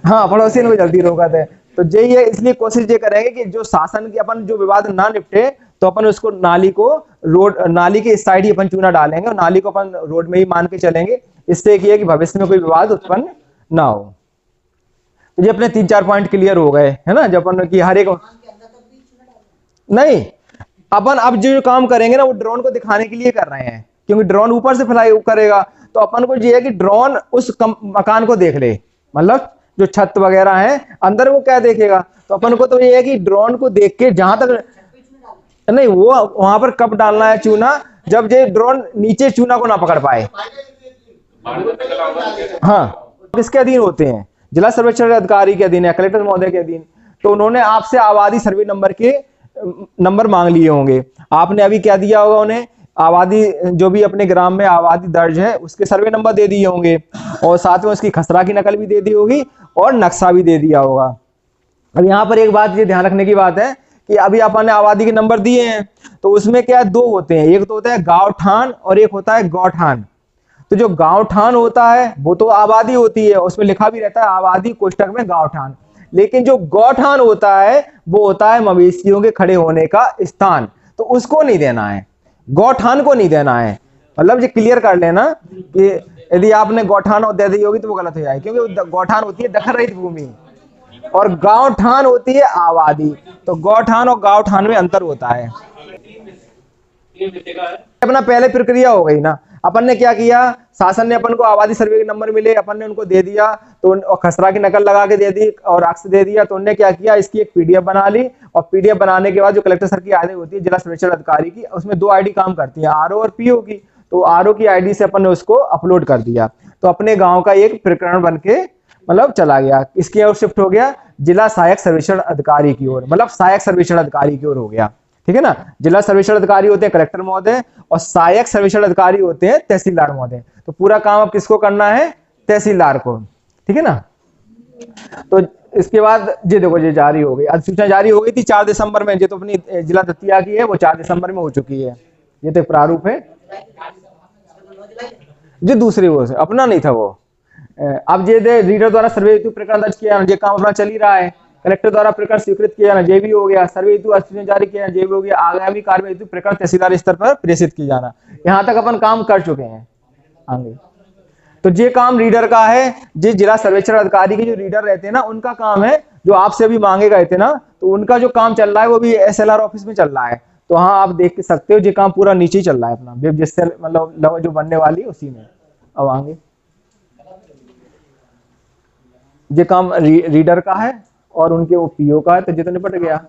हाँ पड़ोसी को जल्दी रोका दे, तो यही है। इसलिए कोशिश ये करेंगे कि जो शासन की अपन जो विवाद ना निपटे, तो अपन उसको नाली को रोड, नाली के इस साइड ही अपन चूना डालेंगे और नाली को अपन रोड में ही मान के चलेंगे। इससे क्या है कि भविष्य में कोई विवाद उत्पन्न ना हो। तो ये अपने 3-4 पॉइंट क्लियर हो गए है ना, जब अपन की हर एक नहीं, अपन अब जो काम करेंगे ना वो ड्रोन को दिखाने के लिए कर रहे हैं, क्योंकि ड्रोन ऊपर से फ्लाई करेगा तो अपन को ये है कि ड्रोन उस मकान को देख ले, मतलब जो छत वगैरह है अंदर वो क्या देखेगा। तो अपन को तो ये है कि ड्रोन को देख के जहां तक नहीं, वो वहां पर कब डालना है चूना, जब ये ड्रोन नीचे चूना को ना पकड़ पाए। हाँ, किसके अधीन होते हैं? जिला सर्वेक्षण अधिकारी के अधीन है, कलेक्टर महोदय के अधीन। तो उन्होंने आपसे आबादी सर्वे नंबर के नंबर मांग लिए होंगे। आपने अभी क्या दिया होगा उन्हें? आबादी, जो भी अपने ग्राम में आबादी दर्ज है उसके सर्वे नंबर दे दिए होंगे, और साथ में उसकी खसरा की नकल भी दे दी होगी और नक्शा भी दे दिया होगा। अब यहाँ पर एक बात ये ध्यान रखने की बात है कि अभी अपन ने आबादी के नंबर दिए हैं, तो उसमें क्या दो होते हैं, एक तो होता है गांव ठान और एक होता है गौठान। तो जो गांव ठान होता है वो तो आबादी होती है, उसमें लिखा भी रहता है आबादी कोष्टक में गांव ठान। लेकिन जो गौठान होता है वो होता है मवेशियों के खड़े होने का स्थान, तो उसको नहीं देना है, गौठान को नहीं देना है। मतलब ये क्लियर कर लेना कि यदि आपने गौठान दे दी होगी तो वो गलत हो जाए, क्योंकि गौठान होती है दखल रहित भूमि और गांव ठान होती है आबादी। तो गौठान और गांव ठान में अंतर होता है। अपना पहले प्रक्रिया हो गई ना, अपन ने क्या किया, शासन ने अपन को आबादी सर्वे के नंबर मिले, अपन ने उनको दे दिया, तो खसरा की नकल लगा के दे दी और अक्स दे दिया। तो उन्होंने क्या किया, इसकी एक पीडीएफ बना ली, और पीडीएफ बनाने के बाद जो कलेक्टर सर की आईडी होती है जिला सर्वेक्षण अधिकारी की, उसमें दो आईडी काम करती है, आरओ और पीओ की। तो आरओ की आईडी से अपन ने उसको अपलोड कर दिया, तो अपने गाँव का एक प्रकरण बन के मतलब चला गया, इसकी ओर शिफ्ट हो गया जिला सहायक सर्वेक्षण अधिकारी की ओर, मतलब सहायक सर्वेक्षण अधिकारी की ओर हो गया। ठीक है ना, जिला सर्वेक्षण अधिकारी होते हैं कलेक्टर महोदय और सहायक सर्वेक्षण अधिकारी होते हैं तहसीलदार महोदय। तो पूरा काम अब किसको करना है, तहसीलदार को। ठीक है ना, तो इसके बाद ये देखो ये जारी हो गई, अधिसूचना जारी हो गई थी 4 दिसंबर में। ये तो अपनी जिला दतिया की है, वो 4 दिसंबर में हो चुकी है। ये तो प्रारूप है, जो दूसरे वो से अपना नहीं था वो। अब ये रीडर द्वारा सर्वे हेतु प्रकरण दर्ज किया, ये काम अपना चल ही रहा है। कलेक्टर द्वारा प्रकरण स्वीकृत किया जाना, ये भी हो गया। सर्वे हेतु अधिसूचना जारी किया जाना, ये भी हो गया। आगामी कार्य हेतु प्रकरण तहसीलदार स्तर पर प्रेषित किया जाना, यहाँ तक अपन काम कर चुके हैं। आगे तो ये काम रीडर का है, जिस जिला सर्वेक्षण अधिकारी के जो रीडर रहते हैं ना उनका काम है, जो आपसे अभी मांगे गए थे ना, तो उनका जो काम चल रहा है वो भी एसएलआर ऑफिस में चल रहा है। तो हाँ, आप देख सकते हो ये काम पूरा नीचे ही चल रहा है अपना, वेब जिससे मतलब जो बनने वाली है उसी में। अब आगे ये काम रीडर का है और उनके वो पीओ का है, तो ये तो निपट गया।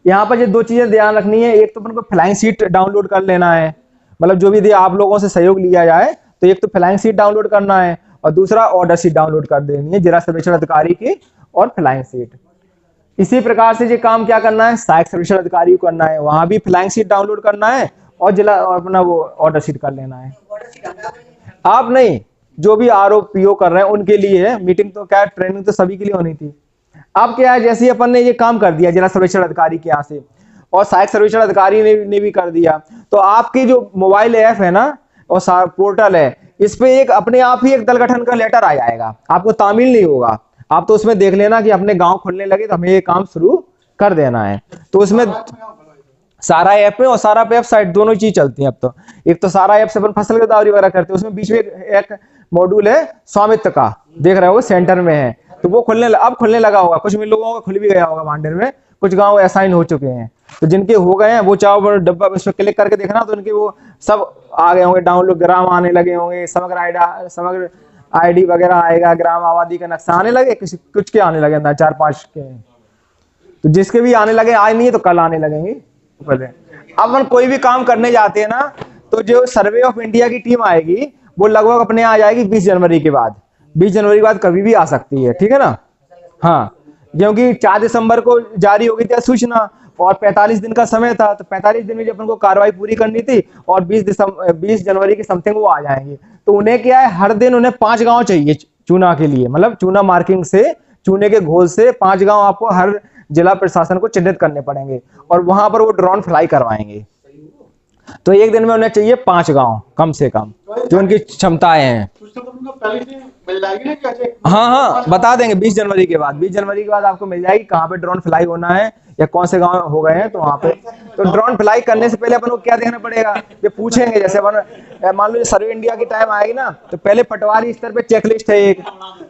यहाँ पर ये दो चीजें ध्यान रखनी है, एक तो अपन को फ्लाइंग सीट डाउनलोड कर लेना है, मतलब जो भी आप लोगों से सहयोग लिया जाए, तो एक तो फ्लाइंग सीट डाउनलोड करना है और दूसरा ऑर्डर सीट डाउनलोड कर देनी है जिला सर्वेक्षण अधिकारी की और फ्लाइंग सीट। इसी प्रकार से ये काम क्या करना है, सहायक सर्वेक्षण अधिकारी को करना है, वहां भी फ्लाइंग सीट डाउनलोड करना है और जिला अपना वो ऑर्डर सीट कर लेना है। आप नहीं, जो भी आरओ पीओ कर रहे हैं उनके लिए है। मीटिंग तो क्या, ट्रेनिंग तो सभी के लिए होनी थी। अब क्या है, जैसे ही अपन ने ये काम कर दिया जिला सर्वेक्षण अधिकारी के यहाँ से और सहायक सर्वेक्षण अधिकारी ने भी कर दिया, तो आपकी जो मोबाइल ऐप है ना और पोर्टल है, इस पे एक अपने आप ही एक दल गठन का लेटर आ जाएगा, आपको तामील नहीं होगा। आप तो उसमें देख लेना कि अपने गांव खुलने लगे तो हमें ये काम शुरू कर देना है। तो उसमें सारा ऐप में और सारा वेबसाइट दोनों चीज चलती है अब तो। एक तो सारा ऐप से अपन फसल गिरदावरी वगैरह करते हैं, उसमें बीच में एक मॉड्यूल है स्वामित्व का, देख रहे हो सेंटर में है, तो वो अब खुलने लगा होगा। कुछ लोगों का खुल भी गया होगा मांडेर में, कुछ गांव असाइन हो चुके हैं, तो जिनके हो गए हैं वो चाहो डब्बा उस पर क्लिक करके देखना, तो उनके वो सब आ गए होंगे, डाउनलोड ग्राम आने लगे होंगे, समग्र आईडी वगैरह आएगा, ग्राम आबादी का नक्शा आने लगे, कुछ के आने लगे ना 4-5 के, तो जिसके भी आने लगे, आज नहीं है तो कल आने लगेंगे। अब अपन कोई भी काम करने जाते हैं ना, तो जो सर्वे ऑफ इंडिया की टीम आएगी वो लगभग अपने आ जाएगी 20 जनवरी के बाद। 20 जनवरी के बाद कभी भी आ सकती है, ठीक है ना। हाँ, क्योंकि 4 दिसंबर को जारी हो गई थी सूचना और 45 दिन का समय था, तो 45 दिन में जब उनको कार्रवाई पूरी करनी थी और 20 जनवरी के समथिंग वो आ जाएंगे। तो उन्हें क्या है, हर दिन उन्हें 5 गांव चाहिए चूना के लिए, मतलब चूना मार्किंग से, चूने के घोल से 5 गांव आपको हर जिला प्रशासन को चिन्हित करने पड़ेंगे और वहां पर वो ड्रोन फ्लाई करवाएंगे। तो एक दिन में उन्हें चाहिए 5 गांव कम से कम, जो उनकी क्षमताएं हैं। हाँ, बता देंगे 20 जनवरी के बाद। 20 जनवरी के बाद आपको मिल जाएगी कहाँ पे ड्रोन फ्लाई होना है या कौन से गांव हो गए हैं, तो वहां पे। तो ड्रोन फ्लाई करने से पहले अपन को क्या देखना पड़ेगा, ये पूछेंगे। जैसे अपन मान लो सर्वे इंडिया की टाइम आएगी ना, तो पहले पटवारी स्तर पे चेकलिस्ट है एक,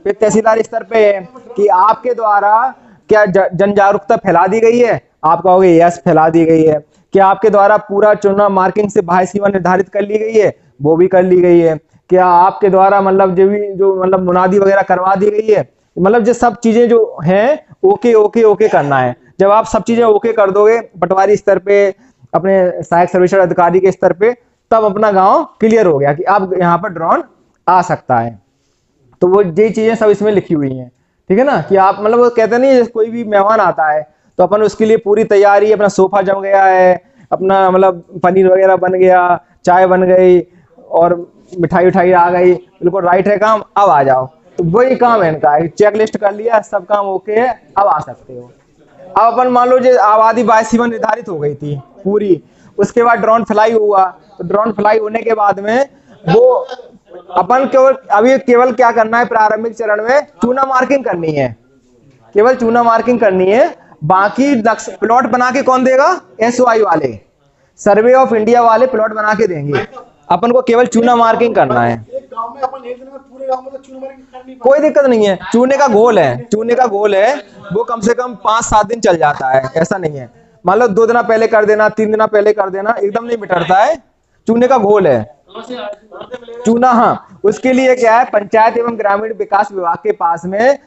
फिर तहसीलदार स्तर पे है कि आपके द्वारा क्या जन जागरूकता फैला दी गई है, आप कहोगे यस फैला दी गई है। क्या आपके द्वारा पूरा चूना मार्किंग से बाह्य सीमा निर्धारित कर ली गई है, वो भी कर ली गई है। क्या आपके द्वारा मतलब जो मतलब मुनादी वगैरह करवा दी गई है, मतलब जो सब चीजें जो हैं ओके ओके ओके करना है। जब आप सब चीजें ओके कर दोगे पटवारी स्तर पे, अपने सहायक सर्वेक्षण अधिकारी के स्तर पे, तब अपना गांव क्लियर हो गया कि अब यहाँ पर ड्रोन आ सकता है। तो वो ये चीजें सब इसमें लिखी हुई हैं, ठीक है ना, कि आप मतलब वो कहते नहीं जैसे कोई भी मेहमान आता है तो अपन उसके लिए पूरी तैयारी, अपना सोफा जम गया है, अपना मतलब पनीर वगैरह बन गया, चाय बन गई और मिठाई उठाई आ गई, बिल्कुल राइट है काम, अब आ जाओ। तो वही काम है इनका, चेक लिस्ट कर लिया, सब काम ओके है, अब आ सकते हो। अब अपन मान लो जो आबादी 22 निर्धारित हो गई थी पूरी, उसके बाद ड्रोन फ्लाई हुआ, तो ड्रोन फ्लाई होने के बाद में वो अपन केवल क्या करना है, प्रारंभिक चरण में चूना मार्किंग करनी है, केवल चूना मार्किंग करनी है। बाकी प्लॉट बना के कौन देगा, SOI वाले, सर्वे ऑफ इंडिया वाले प्लॉट बना के देंगे, अपन को केवल चूना मार्किंग करना है। गांव में अपन एक दिन में पूरे गांव में तो चूना मार्किंग करनी कोई दिक्कत नहीं है, चूने का घोल है, चूने का घोल है, वो कम से कम 5-7 दिन चल जाता है, ऐसा नहीं है। मान लो 2 दिन पहले कर देना, 3 दिन पहले कर देना, एकदम नहीं मिटता है, चूने का घोल है चूना। हाँ, उसके लिए क्या है, पंचायत एवं ग्रामीण विकास विभाग के पास में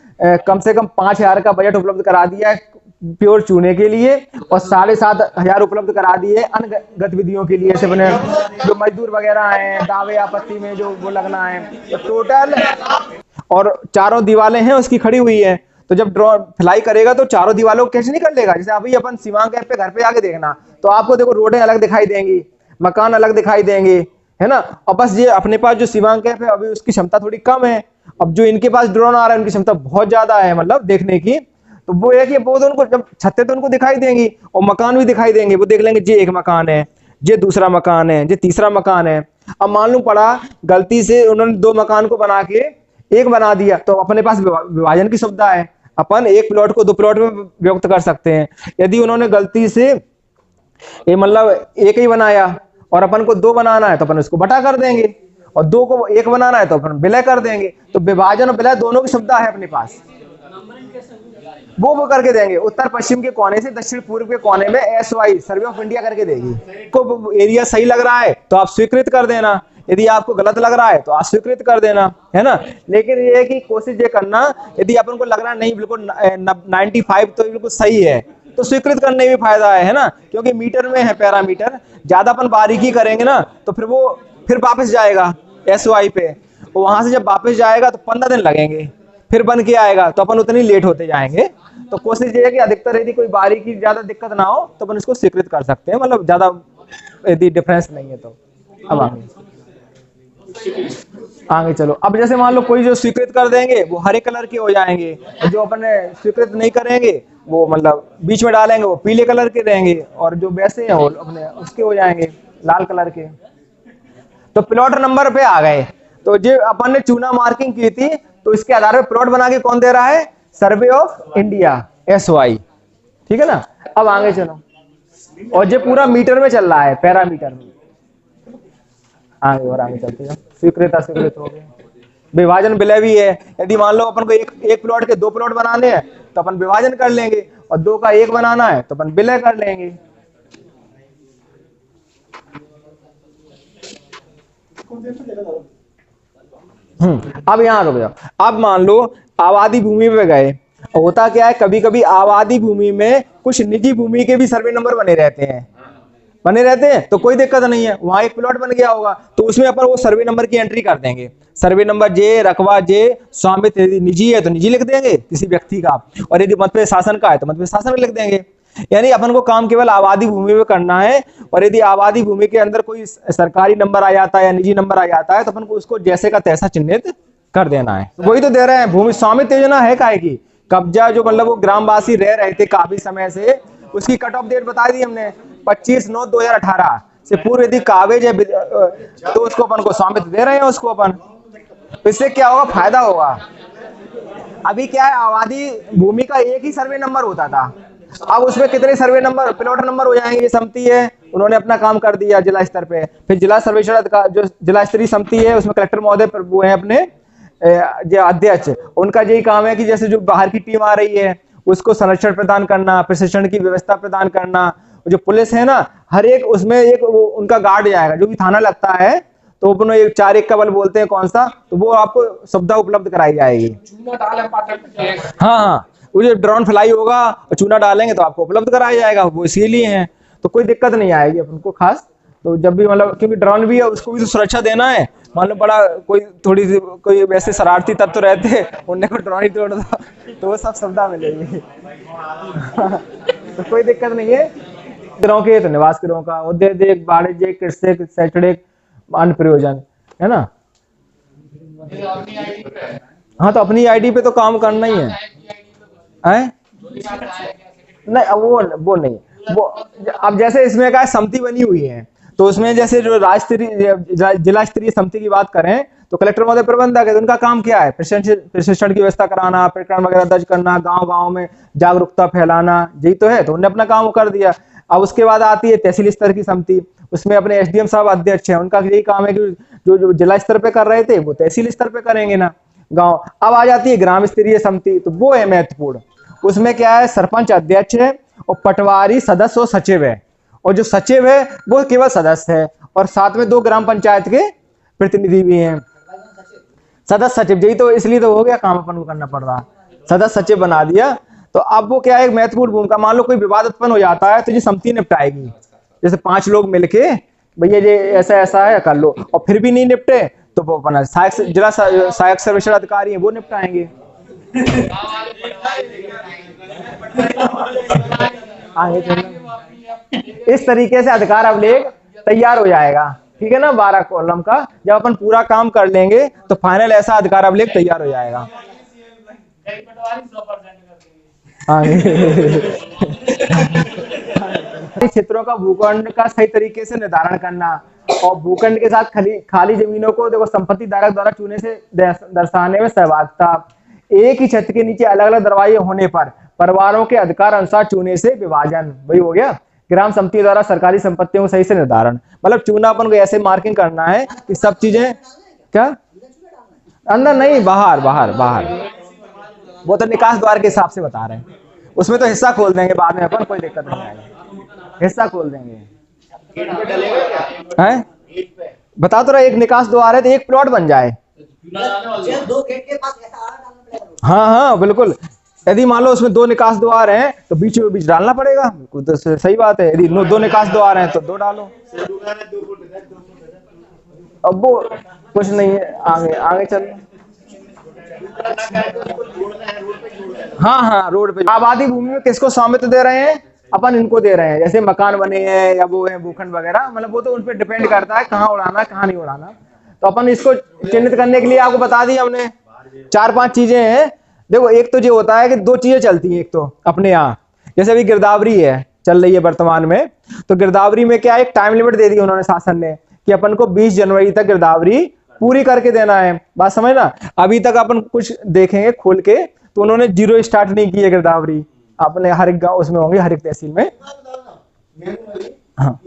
कम से कम 5,000 का बजट उपलब्ध करा दिया है प्योर चूने के लिए, और 7,500 उपलब्ध करा दिए अन्य गतिविधियों के लिए, जैसे बने जो मजदूर वगैरह हैं, दावे आपत्ति में जो वो लगना है, तो टोटल, और चारों दीवारें हैं उसकी खड़ी हुई है। तो जब ड्रोन फ्लाई करेगा तो चारों दीवारों को कैच नहीं कर लेगा। जैसे अभी अपन सीमांक ऐप पे घर पे आके देखना, तो आपको देखो रोडें अलग दिखाई देंगी, मकान अलग दिखाई देंगे, है ना। और बस ये अपने पास जो सीमांक ऐप है अभी उसकी क्षमता थोड़ी कम है, अब जो इनके पास ड्रोन आ रहा है उनकी क्षमता बहुत ज्यादा है, मतलब देखने की। तो वो है कि वो तो उनको जब छतें तो उनको दिखाई देंगी और मकान भी दिखाई देंगे, वो देख लेंगे ये एक मकान है, ये दूसरा मकान है, ये तीसरा मकान है। अब मालूम पड़ा गलती से उन्होंने 2 मकान को बना के एक बना दिया, तो अपने पास विभाजन की सुविधा है, अपन एक प्लॉट को 2 प्लॉट में व्यक्त कर सकते हैं। यदि उन्होंने गलती से ये मतलब एक ही बनाया और अपन को 2 बनाना है तो अपन उसको बटा कर देंगे, और 2 को 1 बनाना है तो अपन विलय कर देंगे। तो विभाजन और विलय दोनों की सुविधा है अपने पास, वो करके देंगे। उत्तर पश्चिम के कोने से दक्षिण पूर्व के कोने में SOI सर्वे ऑफ इंडिया करके देगी। को एरिया सही लग रहा है तो आप स्वीकृत कर देना, यदि आपको गलत लग रहा है तो आप स्वीकृत कर देना, है ना। लेकिन ये है कि कोशिश ये करना, यदि अपन को लग रहा है नहीं बिल्कुल 95 तो बिल्कुल सही है, तो स्वीकृत करने में फायदा है ना, क्योंकि मीटर में है पैरामीटर, ज्यादा अपन बारीकी करेंगे ना तो फिर वो फिर वापस जाएगा SOI पे, वहां से जब वापस जाएगा तो 15 दिन लगेंगे, फिर बन के आएगा तो अपन उतनी लेट होते जाएंगे। तो कोशिश ये है कि अधिकतर यदि कोई बारीकी ज्यादा दिक्कत ना हो तो अपन इसको स्वीकृत कर सकते हैं, मतलब ज्यादा यदि डिफरेंस नहीं है तो। अब आगे चलो, अब जैसे मान लो कोई जो स्वीकृत कर देंगे वो हरे कलर के हो जाएंगे, जो अपन स्वीकृत नहीं करेंगे वो मतलब बीच में डालेंगे वो पीले कलर के रहेंगे, और जो वैसे हैं वो अपने उसके हो जाएंगे लाल कलर के। तो प्लॉट नंबर पे आ गए, तो जो अपन ने चूना मार्किंग की थी तो इसके आधार पर प्लॉट बना के कौन दे रहा है, सर्वे ऑफ इंडिया SOI, ठीक है ना। अब आगे चलो, और ये पूरा मीटर में चल रहा है, पैरामीटर में। आगे और आगे चलते हैं, स्वीकृत अस्वीकृत हो गए। विभाजन विलय भी है, यदि मान लो अपन को एक प्लॉट के 2 प्लॉट बनाने हैं तो अपन विभाजन कर लेंगे, और 2 का 1 बनाना है तो अपन विलय कर लेंगे। अब यहाँ रुक जाओ, अब मान लो आबादी भूमि पे गए, होता क्या है कभी कभी आबादी भूमि में कुछ निजी भूमि के भी सर्वे नंबर बने रहते हैं, तो कोई दिक्कत नहीं है, वहां एक प्लॉट बन गया होगा तो उसमें अपन वो सर्वे नंबर की एंट्री कर देंगे, सर्वे नंबर जे, रकबा जे, स्वामित्व यदि निजी है तो निजी लिख देंगे किसी व्यक्ति का, और यदि मत पे शासन का है तो मत पे शासन लिख देंगे। यानी अपन को काम केवल आबादी भूमि में करना है, और यदि आबादी भूमि के अंदर कोई सरकारी नंबर आ जाता है या निजी नंबर आ जाता है तो अपन को उसको जैसे का तैसा चिन्हित कर देना है। वही तो दे रहे हैं, भूमि स्वामित्व योजना है काहे की, कब्जा जो मतलब वो ग्रामवासी रह रहे थे काफी समय से, उसकी कट ऑफ डेट बता दी हमने 25/9/2018 से पूर्व यदि कागज है तो उसको अपन को स्वामित्व दे रहे हैं उसको अपन। इससे क्या होगा, फायदा होगा। अभी क्या है, आबादी भूमि का एक ही सर्वे नंबर होता था, अब उसमें कितने सर्वे नंबर, प्लॉट नंबर हो जाएंगे। समिति है, उन्होंने अपना काम कर दिया जिला स्तर पे, फिर जिला सर्वेक्षण अधिकारी जो जिला स्तरीय समिति है उसमें कलेक्टर महोदय वो है अपने जो अध्यक्ष, उनका यही काम है कि जैसे जो बाहर की टीम आ रही है उसको संरक्षण प्रदान करना, प्रशिक्षण की व्यवस्था प्रदान करना। जो पुलिस है ना, हर एक उसमें एक उनका गार्ड जाएगा, जो भी थाना लगता है तो अपन एक 4 एक का बल बोलते हैं कौन सा, तो वो आपको सुविधा उपलब्ध कराई जाएगी। चूना डाले पाठक के। हाँ, वो जो ड्रोन फ्लाई होगा और चूना डालेंगे तो आपको उपलब्ध कराया जाएगा, वो इसीलिए है, तो कोई दिक्कत नहीं आएगी अपन को खास। तो जब भी मतलब क्योंकि ड्रोन भी है उसको भी तो सुरक्षा देना है, मान लो बड़ा कोई थोड़ी सी कोई वैसे शरारती तत्व रहते उन्हें को ड्रोन ही तोड़ दो तो वो सब सुविधा मिलेगी। तो कोई दिक्कत नहीं है। गृहों के तो निवास गृहों का, औद्योगिक, वाणिज्यिक, कृषि, शैक्षणिक, अन्य प्रयोजन, है ना। हाँ, तो अपनी आईडी पे तो काम करना ही है। नहीं, वो नहीं, वो अब जैसे इसमें क्या समिति बनी हुई है, तो उसमें जैसे जो जिला स्तरीय समिति की बात करें तो कलेक्टर महोदय प्रबंधक है, तो उनका काम क्या है, प्रशिक्षण की व्यवस्था कराना, प्रकरण वगैरह दर्ज करना, गांव-गांव में जागरूकता फैलाना, यही तो है। तो उन्होंने अपना काम कर दिया। अब उसके बाद आती है तहसील स्तर की समिति, उसमें अपने एसडीएम साहब अध्यक्ष हैं, उनका यही काम है कि जो जिला स्तर पे कर रहे थे वो तहसील स्तर पे करेंगे ना, गाँव। अब आ जाती है ग्राम स्तरीय समिति, तो वो है महत्वपूर्ण। उसमें क्या है, सरपंच अध्यक्ष है और पटवारी सदस्य और सचिव है, और जो सचिव है वो केवल सदस्य है, और साथ में 2 ग्राम पंचायत के प्रतिनिधि भी हैं। सदस्य सचिव, यही तो इसलिए तो हो गया काम अपन को करना पड़ रहा, सदस्य सचिव बना दिया। तो अब वो क्या है, एक महत्वपूर्ण भूमिका, मान लो कोई विवाद उत्पन्न हो जाता है तो ये समिति निपटाएगी। जैसे 5 लोग मिलके भैया ये ऐसा ऐसा है कर लो, और फिर भी नहीं निपटे तो वो अपना जिला सहायक सर्वेक्षण अधिकारी है वो निपटाएंगे। इस तरीके से अधिकार अभिलेख तैयार हो जाएगा, ठीक है ना। 12 कॉलम का जब अपन पूरा काम कर लेंगे तो फाइनल ऐसा अधिकार अभिलेख तैयार हो जाएगा। क्षेत्रों का भूखंड का सही तरीके से निर्धारण करना, और भूखंड के साथ खाली जमीनों को देखो संपत्ति धारक द्वारा चुने से दर्शाने में सहभागिता। एक ही छत के नीचे अलग अलग दरवाजे होने पर परिवारों के अधिकार अनुसार चुने से विभाजन, वही हो गया। ग्राम समिति द्वारा सरकारी संपत्तियों को सही से निर्धारण, मतलब चुना अपन को ऐसे मार्किंग करना है कि सब चीजें क्या अंदर नहीं, बाहर बाहर बाहर, वो तो निकास द्वार के हिसाब से बता रहे हैं। उसमें तो हिस्सा खोल देंगे बाद में अपन, कोई दिक्कत नहीं आएगी, हिस्सा खोल देंगे। हैं बता तो रहा, एक निकास द्वार है तो एक प्लॉट बन जाए। 2 गेट के पास ऐसा डालना पड़ेगा। हाँ बिल्कुल, यदि मान लो उसमें 2 निकास द्वार हैं तो बीचों बीच डालना पड़ेगा, तो सही बात है। यदि 2 निकास द्वार हैं तो 2 डालो। अब वो कुछ नहीं है, आगे आगे चल। हाँ, रोड पे आबादी भूमि में किसको स्वामित्व दे रहे हैं, अपन इनको दे रहे हैं। जैसे मकान बने हैं या वो है भूखंड वगैरह, मतलब वो तो उन पर डिपेंड करता है कहाँ उड़ाना कहाँ नहीं उड़ाना। तो अपन इसको चिन्हित करने के लिए आपको बता दी हमने 4-5 चीजें हैं। देखो, एक तो ये होता है कि 2 चीजें चलती हैं। एक तो अपने यहाँ जैसे अभी गिरदावरी है, चल रही है वर्तमान में, तो गिरदावरी में क्या एक टाइम लिमिट दे दी उन्होंने शासन ने कि अपन को 20 जनवरी तक गिरदावरी पूरी करके देना है। बात समझ ना। अभी तक अपन कुछ देखेंगे खोल के तो उन्होंने 0 स्टार्ट नहीं की है गिरदावरी। अपने हर एक गाँव उसमें होंगे, हर एक तहसील में। हाँ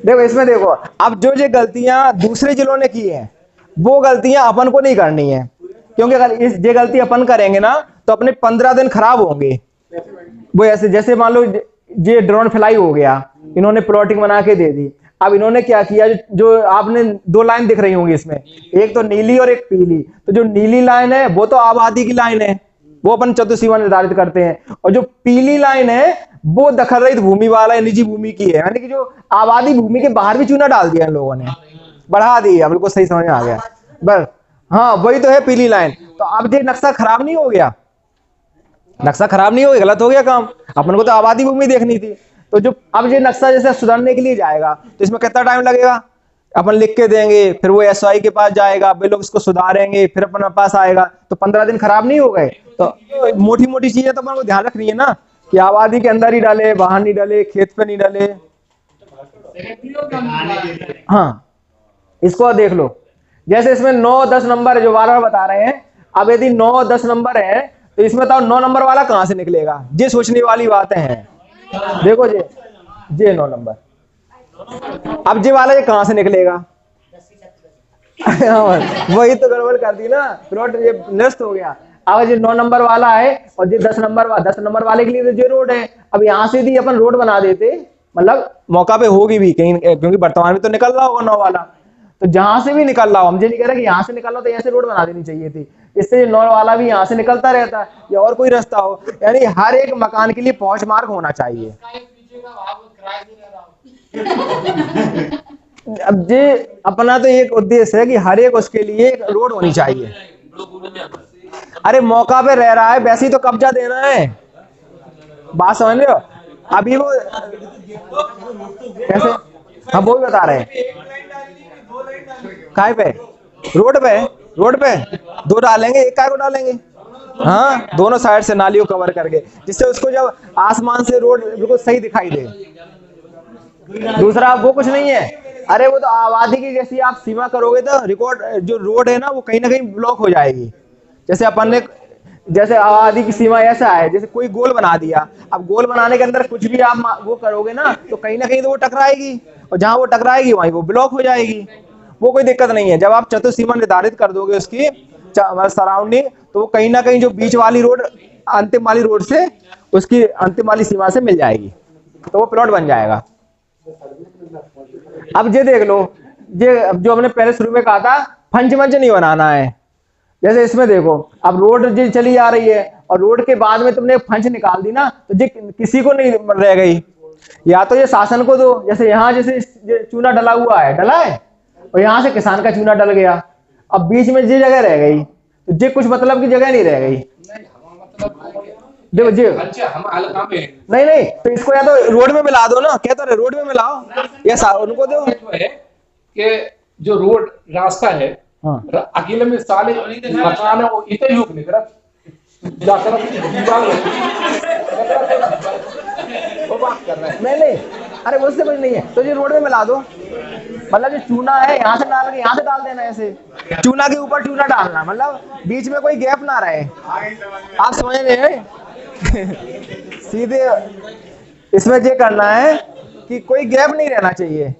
देखो, इसमें देखो, अब जो गलतियां दूसरे जिलों ने की हैं वो गलतियां अपन को नहीं करनी है, क्योंकि अगर ये गलती अपन करेंगे ना तो अपने 15 दिन खराब होंगे। वो ऐसे जैसे मान लो ये ड्रोन फ्लाई हो गया, इन्होंने प्लॉटिंग बना के दे दी। अब इन्होंने क्या किया, जो आपने 2 लाइन दिख रही होंगी इसमें, एक तो नीली और एक पीली। तो जो नीली लाइन है वो तो आबादी की लाइन है, वो अपन चतुसीमा निर्धारित करते हैं, और जो पीली लाइन है वो दखल रहित भूमि वाला है, निजी भूमि की है। यानी कि जो आबादी भूमि के बाहर भी चूना डाल दिया इन लोगों ने, बढ़ा दिया। बिल्कुल सही समझ में आ गया बस। हाँ, वही तो है पीली लाइन। तो अब ये नक्शा खराब नहीं हो गया, नक्शा खराब नहीं हो गया, गलत हो गया काम। अपन को तो आबादी भूमि देखनी थी। तो जो अब ये नक्शा जैसे सुधारने के लिए जाएगा तो इसमें कितना टाइम लगेगा, अपन लिख के देंगे, फिर वो एसवाई के पास जाएगा, वे लोग इसको सुधारेंगे, फिर अपन पास आएगा, तो 15 दिन खराब नहीं हो गए। तो मोटी मोटी चीजें तो अपन को ध्यान रखनी है ना, कि आबादी के अंदर ही डाले, बाहर नहीं डाले, खेत पे नहीं डाले। हाँ, इसको देख लो, जैसे इसमें 9-10 नंबर है जो बार बार बता रहे हैं। अब यदि 9-10 नंबर है तो इसमें बताओ 9 नंबर वाला कहां से निकलेगा, ये सोचने वाली बातें हैं। देखो जे 9 नंबर, अब जे वाला ये कहां से निकलेगा। वही तो गड़बड़ कर दी ना, प्लॉट ये नष्ट हो गया। अब ये 9 नंबर वाला है और ये 10 नंबर वाले के लिए तो ये रोड है। अब यहाँ से भी अपन रोड बना देते मतलब मौका पे होगी भी कहीं, क्योंकि वर्तमान में तो निकल रहा होगा 9 वाला, तो जहां से भी निकल रहा हो, हम ये नहीं कह रहे कि यहाँ से निकल रहा हो तो यहाँ से रोड बना देनी चाहिए थी, इससे 9 वाला भी यहाँ से निकलता रहता है या और कोई रास्ता हो, यानी हर एक मकान के लिए पहुंच मार्ग होना चाहिए। अब ये अपना तो एक उद्देश्य है कि हर एक उसके लिए एक रोड होनी चाहिए। अरे मौका पे रह रहा है, वैसे ही तो कब्जा देना है, बात समझ रहे हो? अभी वो कैसे, हम वो भी बता रहे हैं, काय पे रोड पे 2 डालेंगे, एक काय को डालेंगे, हाँ दोनों साइड से नालियों कवर करके, जिससे उसको जब आसमान से रोड बिल्कुल सही दिखाई दे। दूसरा वो कुछ नहीं है, अरे वो तो आबादी की जैसी आप सीमा करोगे तो रिकॉर्ड जो रोड है ना वो कहीं ना कहीं ब्लॉक हो जाएगी। जैसे अपन ने जैसे आबादी की सीमा ऐसा है, जैसे कोई गोल बना दिया, अब गोल बनाने के अंदर कुछ भी आप वो करोगे ना तो कहीं ना कहीं तो वो टकराएगी, और जहां वो टकराएगी वहीं वो ब्लॉक हो जाएगी। वो कोई दिक्कत नहीं है, जब आप चतुर्सीमा निर्धारित कर दोगे उसकी सराउंडिंग, तो वो कहीं ना कहीं जो बीच वाली रोड अंतिम वाली रोड से उसकी अंतिम वाली सीमा से मिल जाएगी, तो वो प्लॉट बन जाएगा। अब ये देख लो, ये जो हमने पहले शुरू में कहा था फंच मंच नहीं बनाना है, जैसे इसमें देखो अब रोड जो चली आ रही है और रोड के बाद में तुमने फंच निकाल दी ना, तो ये किसी को नहीं रह गई, या तो ये शासन को दो, जैसे यहाँ जैसे चूना डला हुआ है, डला है, और यहाँ से किसान का चूना डल गया, अब बीच में ये जगह रह गई, तो ये कुछ मतलब की जगह नहीं रह गई। देखो जी नहीं, तो इसको या तो रोड में मिला दो ना, कहते रहे रोड में मिलाओ, या उनको दो कि जो रोड रास्ता है, हाँ। अकेले में साले मकान है वो इतने युग नहीं कर जाकर वो बात कर रहे हैं। नहीं, अरे उससे कुछ नहीं है, तो ये रोड में मिला दो, मतलब जो चूना है यहाँ से डाल के यहाँ से डाल देना, ऐसे चूना के ऊपर चूना डालना, मतलब बीच में कोई गैप ना रहे, आप समझ रहे हैं? सीधे इसमें ये करना है कि कोई गैप नहीं रहना चाहिए।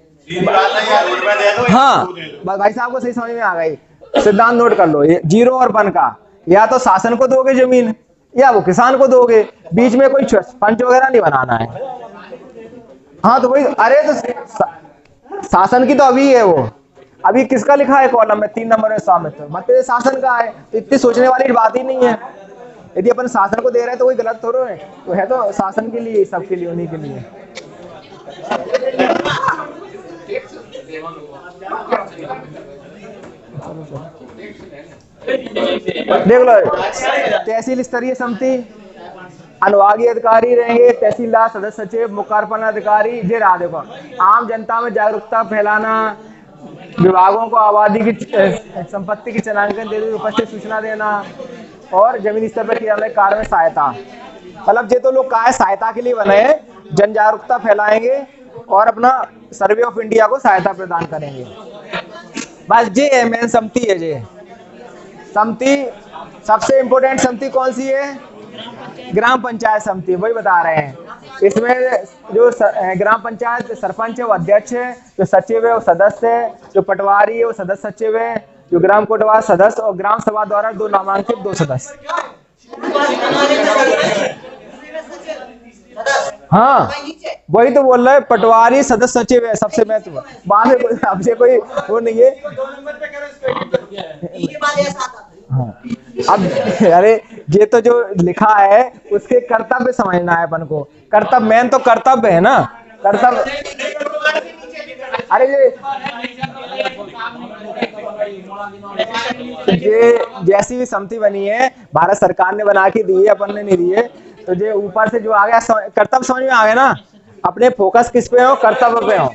हाँ भाई साहब को सही समझ में आ गई, सिद्धांत नोट कर लो, ये 0 और 1 का, या तो शासन को दोगे जमीन या वो किसान को दोगे, बीच में कोई पंच वगैरह नहीं बनाना है। हाँ तो वही, अरे तो शासन की तो अभी है, वो अभी किसका लिखा है कॉलम में 3 नंबर में स्वामित्व, मतलब शासन का है, तो इतनी सोचने वाली बात ही नहीं है। यदि अपन शासन को दे रहे हैं तो कोई गलत थोड़ा है, तो है तो शासन के लिए, सबके लिए, उन्हीं के लिए। देख लो, तहसील स्तरीय समिति, अनुभागीय अधिकारी रहेंगे, तहसीलदार, सदस्य सचिव, मुखारपन अधिकारी, ये रहा। देखो आम जनता में जागरूकता फैलाना, विभागों को आबादी की संपत्ति की चिन्हांकन देते हुए उपस्थित सूचना देना, और जमीनी स्तर पर किए जाने वाले कार्य में सहायता। मतलब ये तो लोग काय सहायता के लिए बने हैं, जन जागरूकता फैलाएंगे और अपना सर्वे ऑफ इंडिया को सहायता प्रदान करेंगे। बस ये है मेन समिति है। ये समिति सबसे इंपोर्टेंट समिति कौन सी है? ग्राम पंचायत समिति, वही बता रहे हैं। इसमें जो ग्राम पंचायत सरपंच है वो अध्यक्ष है, जो सचिव है वो सदस्य है, जो पटवारी है वो सदस्य सचिव है, जो ग्राम कोटवार सदस्य, और ग्राम सभा द्वारा 2 नामांकित 2 सदस्य। हाँ वही तो बोल रहा है, पटवारी सदस्य सचिव है सबसे महत्व, बाद में आपसे कोई वो नहीं है। हाँ अब अरे ये तो जो लिखा है उसके कर्तव्य समझना है अपन को। कर्तव्य मेन तो कर्तव्य है ना, कर्तव्य। अरे ये जैसी भी समिति बनी है भारत सरकार ने बना के दी है, अपन ने नहीं दी है, तो ये ऊपर से जो आ गया कर्तव्य समझ में आ गया ना। अपने फोकस किस पे हो? कर्तव्य पे हो।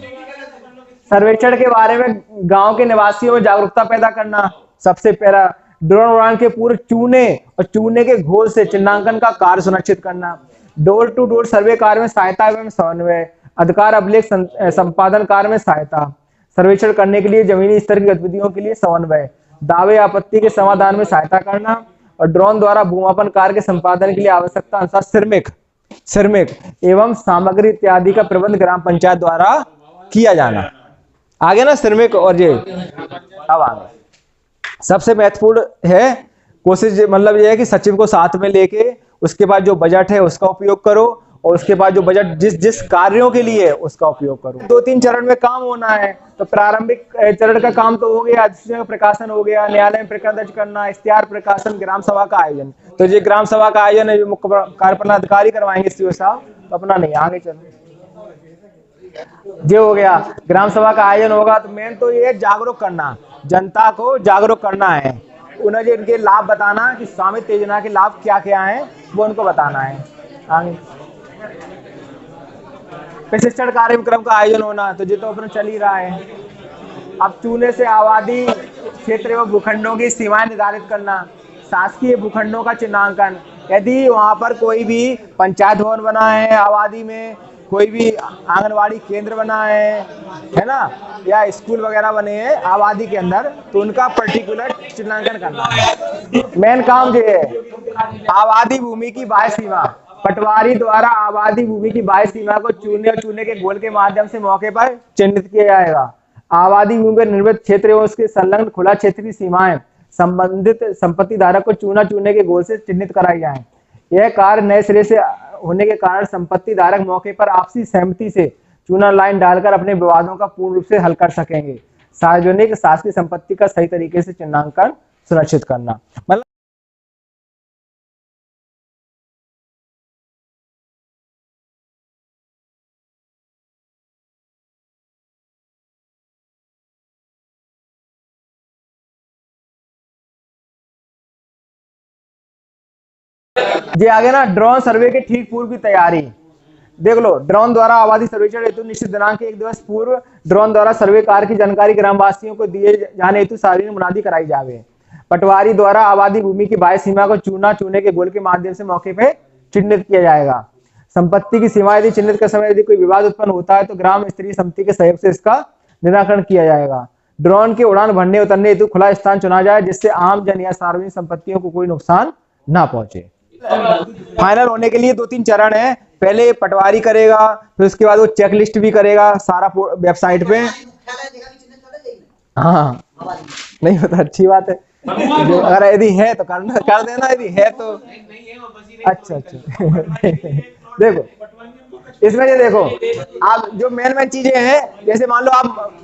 सर्वेक्षण के बारे में गांव के निवासियों में जागरूकता पैदा करना, सबसे पहला ड्रोन उड़ान के पूर्व चूने और चूने के घोल से चिन्हांकन का कार्य सुनिश्चित करना, डोर टू डोर सर्वे कार्य में सहायता एवं समन्वय, अधिकार अभिलेख संपादन कार्य में सहायता, सर्वेक्षण करने के लिए जमीनी स्तर की गतिविधियों के लिए समन्वय, दावे आपत्ति के समाधान में सहायता करना, और ड्रोन द्वारा भूमापन कार्य के संपादन के लिए आवश्यकता अनुसार श्रमिक एवं सामग्री इत्यादि का प्रबंध ग्राम पंचायत द्वारा किया जाना। आगे ना श्रमिक, और ये अब आगे सबसे महत्वपूर्ण है कोशिश, मतलब ये है कि सचिव को साथ में लेके उसके बाद जो बजट है उसका उपयोग करो, और उसके बाद जो बजट जिस जिस कार्यों के लिए उसका उपयोग करूं। 2-3 चरण में काम होना है। तो प्रारंभिक चरण का काम तो हो गया, अधिसूचना का प्रकाशन हो गया, न्यायालय में प्रकरण दर्ज करना, इश्तिहार प्रकाशन, ग्राम सभा का आयोजन। तो ये ग्राम सभा का आयोजन है जो मुख्य कार्यपालन अधिकारी करवाएंगे सीओ साहब, तो अपना नहीं, आगे चलो। ये हो गया, ग्राम सभा का आयोजन होगा। तो मेन तो ये जागरूक करना, जनता को जागरूक करना है, उन्हें जो इनके लाभ बताना कि स्वामित्व योजना के लाभ क्या क्या हैं वो उनको बताना है। आगे प्रशिक्षण कार्यक्रम का आयोजन होना, तो ये तो अपना चल ही रहा है। अब चूने से आबादी क्षेत्र एवं भूखंडों की सीमाएं निर्धारित करना, शासकीय भूखंडों का चिन्हांकन, यदि वहां पर कोई भी पंचायत भवन बना है, आबादी में कोई भी आंगनवाड़ी केंद्र बना है ना, या स्कूल वगैरह बने हैं आबादी के अंदर, तो उनका पर्टिकुलर चिन्हांकन करना है। मेन काम ये है। आबादी भूमि की बाह्य सीमा, पटवारी द्वारा आबादी भूमि की बाह्य सीमा को चूने के गोल के माध्यम से मौके पर चिन्हित किया जाएगा। आबादी भूमि पर निर्मित क्षेत्र एवं उसके संलग्न खुला क्षेत्र की सीमाएं संबंधित संपत्ति धारक को चूने के गोल से चिन्हित कराई जाए। यह कार्य नए सिरे से होने के कारण संपत्ति धारक मौके पर आपसी सहमति से चूना लाइन डालकर अपने विवादों का पूर्ण रूप से हल कर सकेंगे। सार्वजनिक शासकीय संपत्ति का सही तरीके से चिन्हांकन सुनिश्चित करना, मतलब ये आगे ना ड्रोन सर्वे के ठीक पूर्व की तैयारी देख लो। ड्रोन द्वारा आबादी सर्वेक्षण हेतु निश्चित दिनांक के 1 दिवस पूर्व ड्रोन द्वारा सर्वे कार्य की जानकारी ग्रामवासियों को दिए जाने हेतु सार्वजनिक मुनादी कराई जावे। पटवारी द्वारा आबादी भूमि की बाह्य सीमा को चूने के गोल के माध्यम से मौके पे चिन्हित किया जाएगा। संपत्ति की सीमा यदि चिन्हित के समय यदि कोई विवाद उत्पन्न होता है तो ग्राम स्तरीय समिति के सहयोग से इसका निराकरण किया जाएगा। ड्रोन के उड़ान भरने उतरने हेतु खुला स्थान चुना जाए जिससे आम जन या सार्वजनिक संपत्तियों को कोई नुकसान ना पहुंचे। फाइनल होने के लिए 2-3 चरण है। पहले पटवारी करेगा, फिर उसके बाद वो चेक लिस्ट भी करेगा सारा वेबसाइट पे। हाँ नहीं होता, अच्छी बात है। अगर यदि है तो कर देना, यदि है तो अच्छा देखो इसमें ये देखो आप जो मेन चीजें हैं, जैसे मान लो आप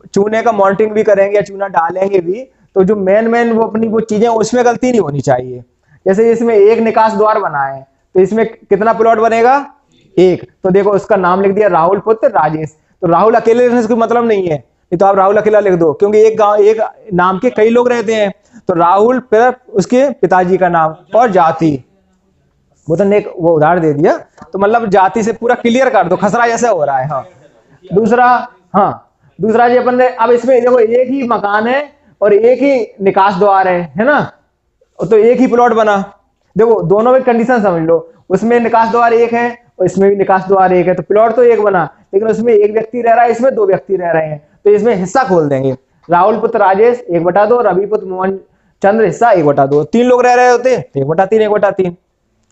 चूने का मॉनिटरिंग भी करेंगे या चूना डालेंगे भी, तो जो मेन वो अपनी वो चीजें उसमें गलती नहीं होनी चाहिए। जैसे इसमें एक निकास द्वार बना है तो इसमें कितना प्लॉट बनेगा? एक। तो देखो उसका नाम लिख दिया राहुल पुत्र राजेश। तो राहुल अकेले लिखने से कोई मतलब नहीं है, नहीं तो आप राहुल अकेला लिख दो, क्योंकि एक गांव एक नाम के कई लोग रहते हैं। तो राहुल फिर उसके पिताजी का नाम और जाति, वो तो ने वो उधार दे दिया, तो मतलब जाति से पूरा क्लियर कर दो, खसरा जैसे हो रहा है। हाँ दूसरा जी अपन ने अब इसमें देखो एक ही मकान है और एक ही निकास द्वार है ना, तो एक ही प्लॉट बना। देखो दोनों में कंडीशन समझ लो, उसमें निकास द्वार एक है और इसमें भी निकास द्वार एक है, तो प्लॉट तो एक बना, लेकिन उसमें एक व्यक्ति रह रहा है, इसमें 2 व्यक्ति रह रहे हैं, तो इसमें हिस्सा खोल देंगे। राहुल पुत्र राजेश 1/2, रवि पुत्र मोहन चंद्र हिस्सा 1/2। 3 लोग रह रहे होते 1/3 1/3,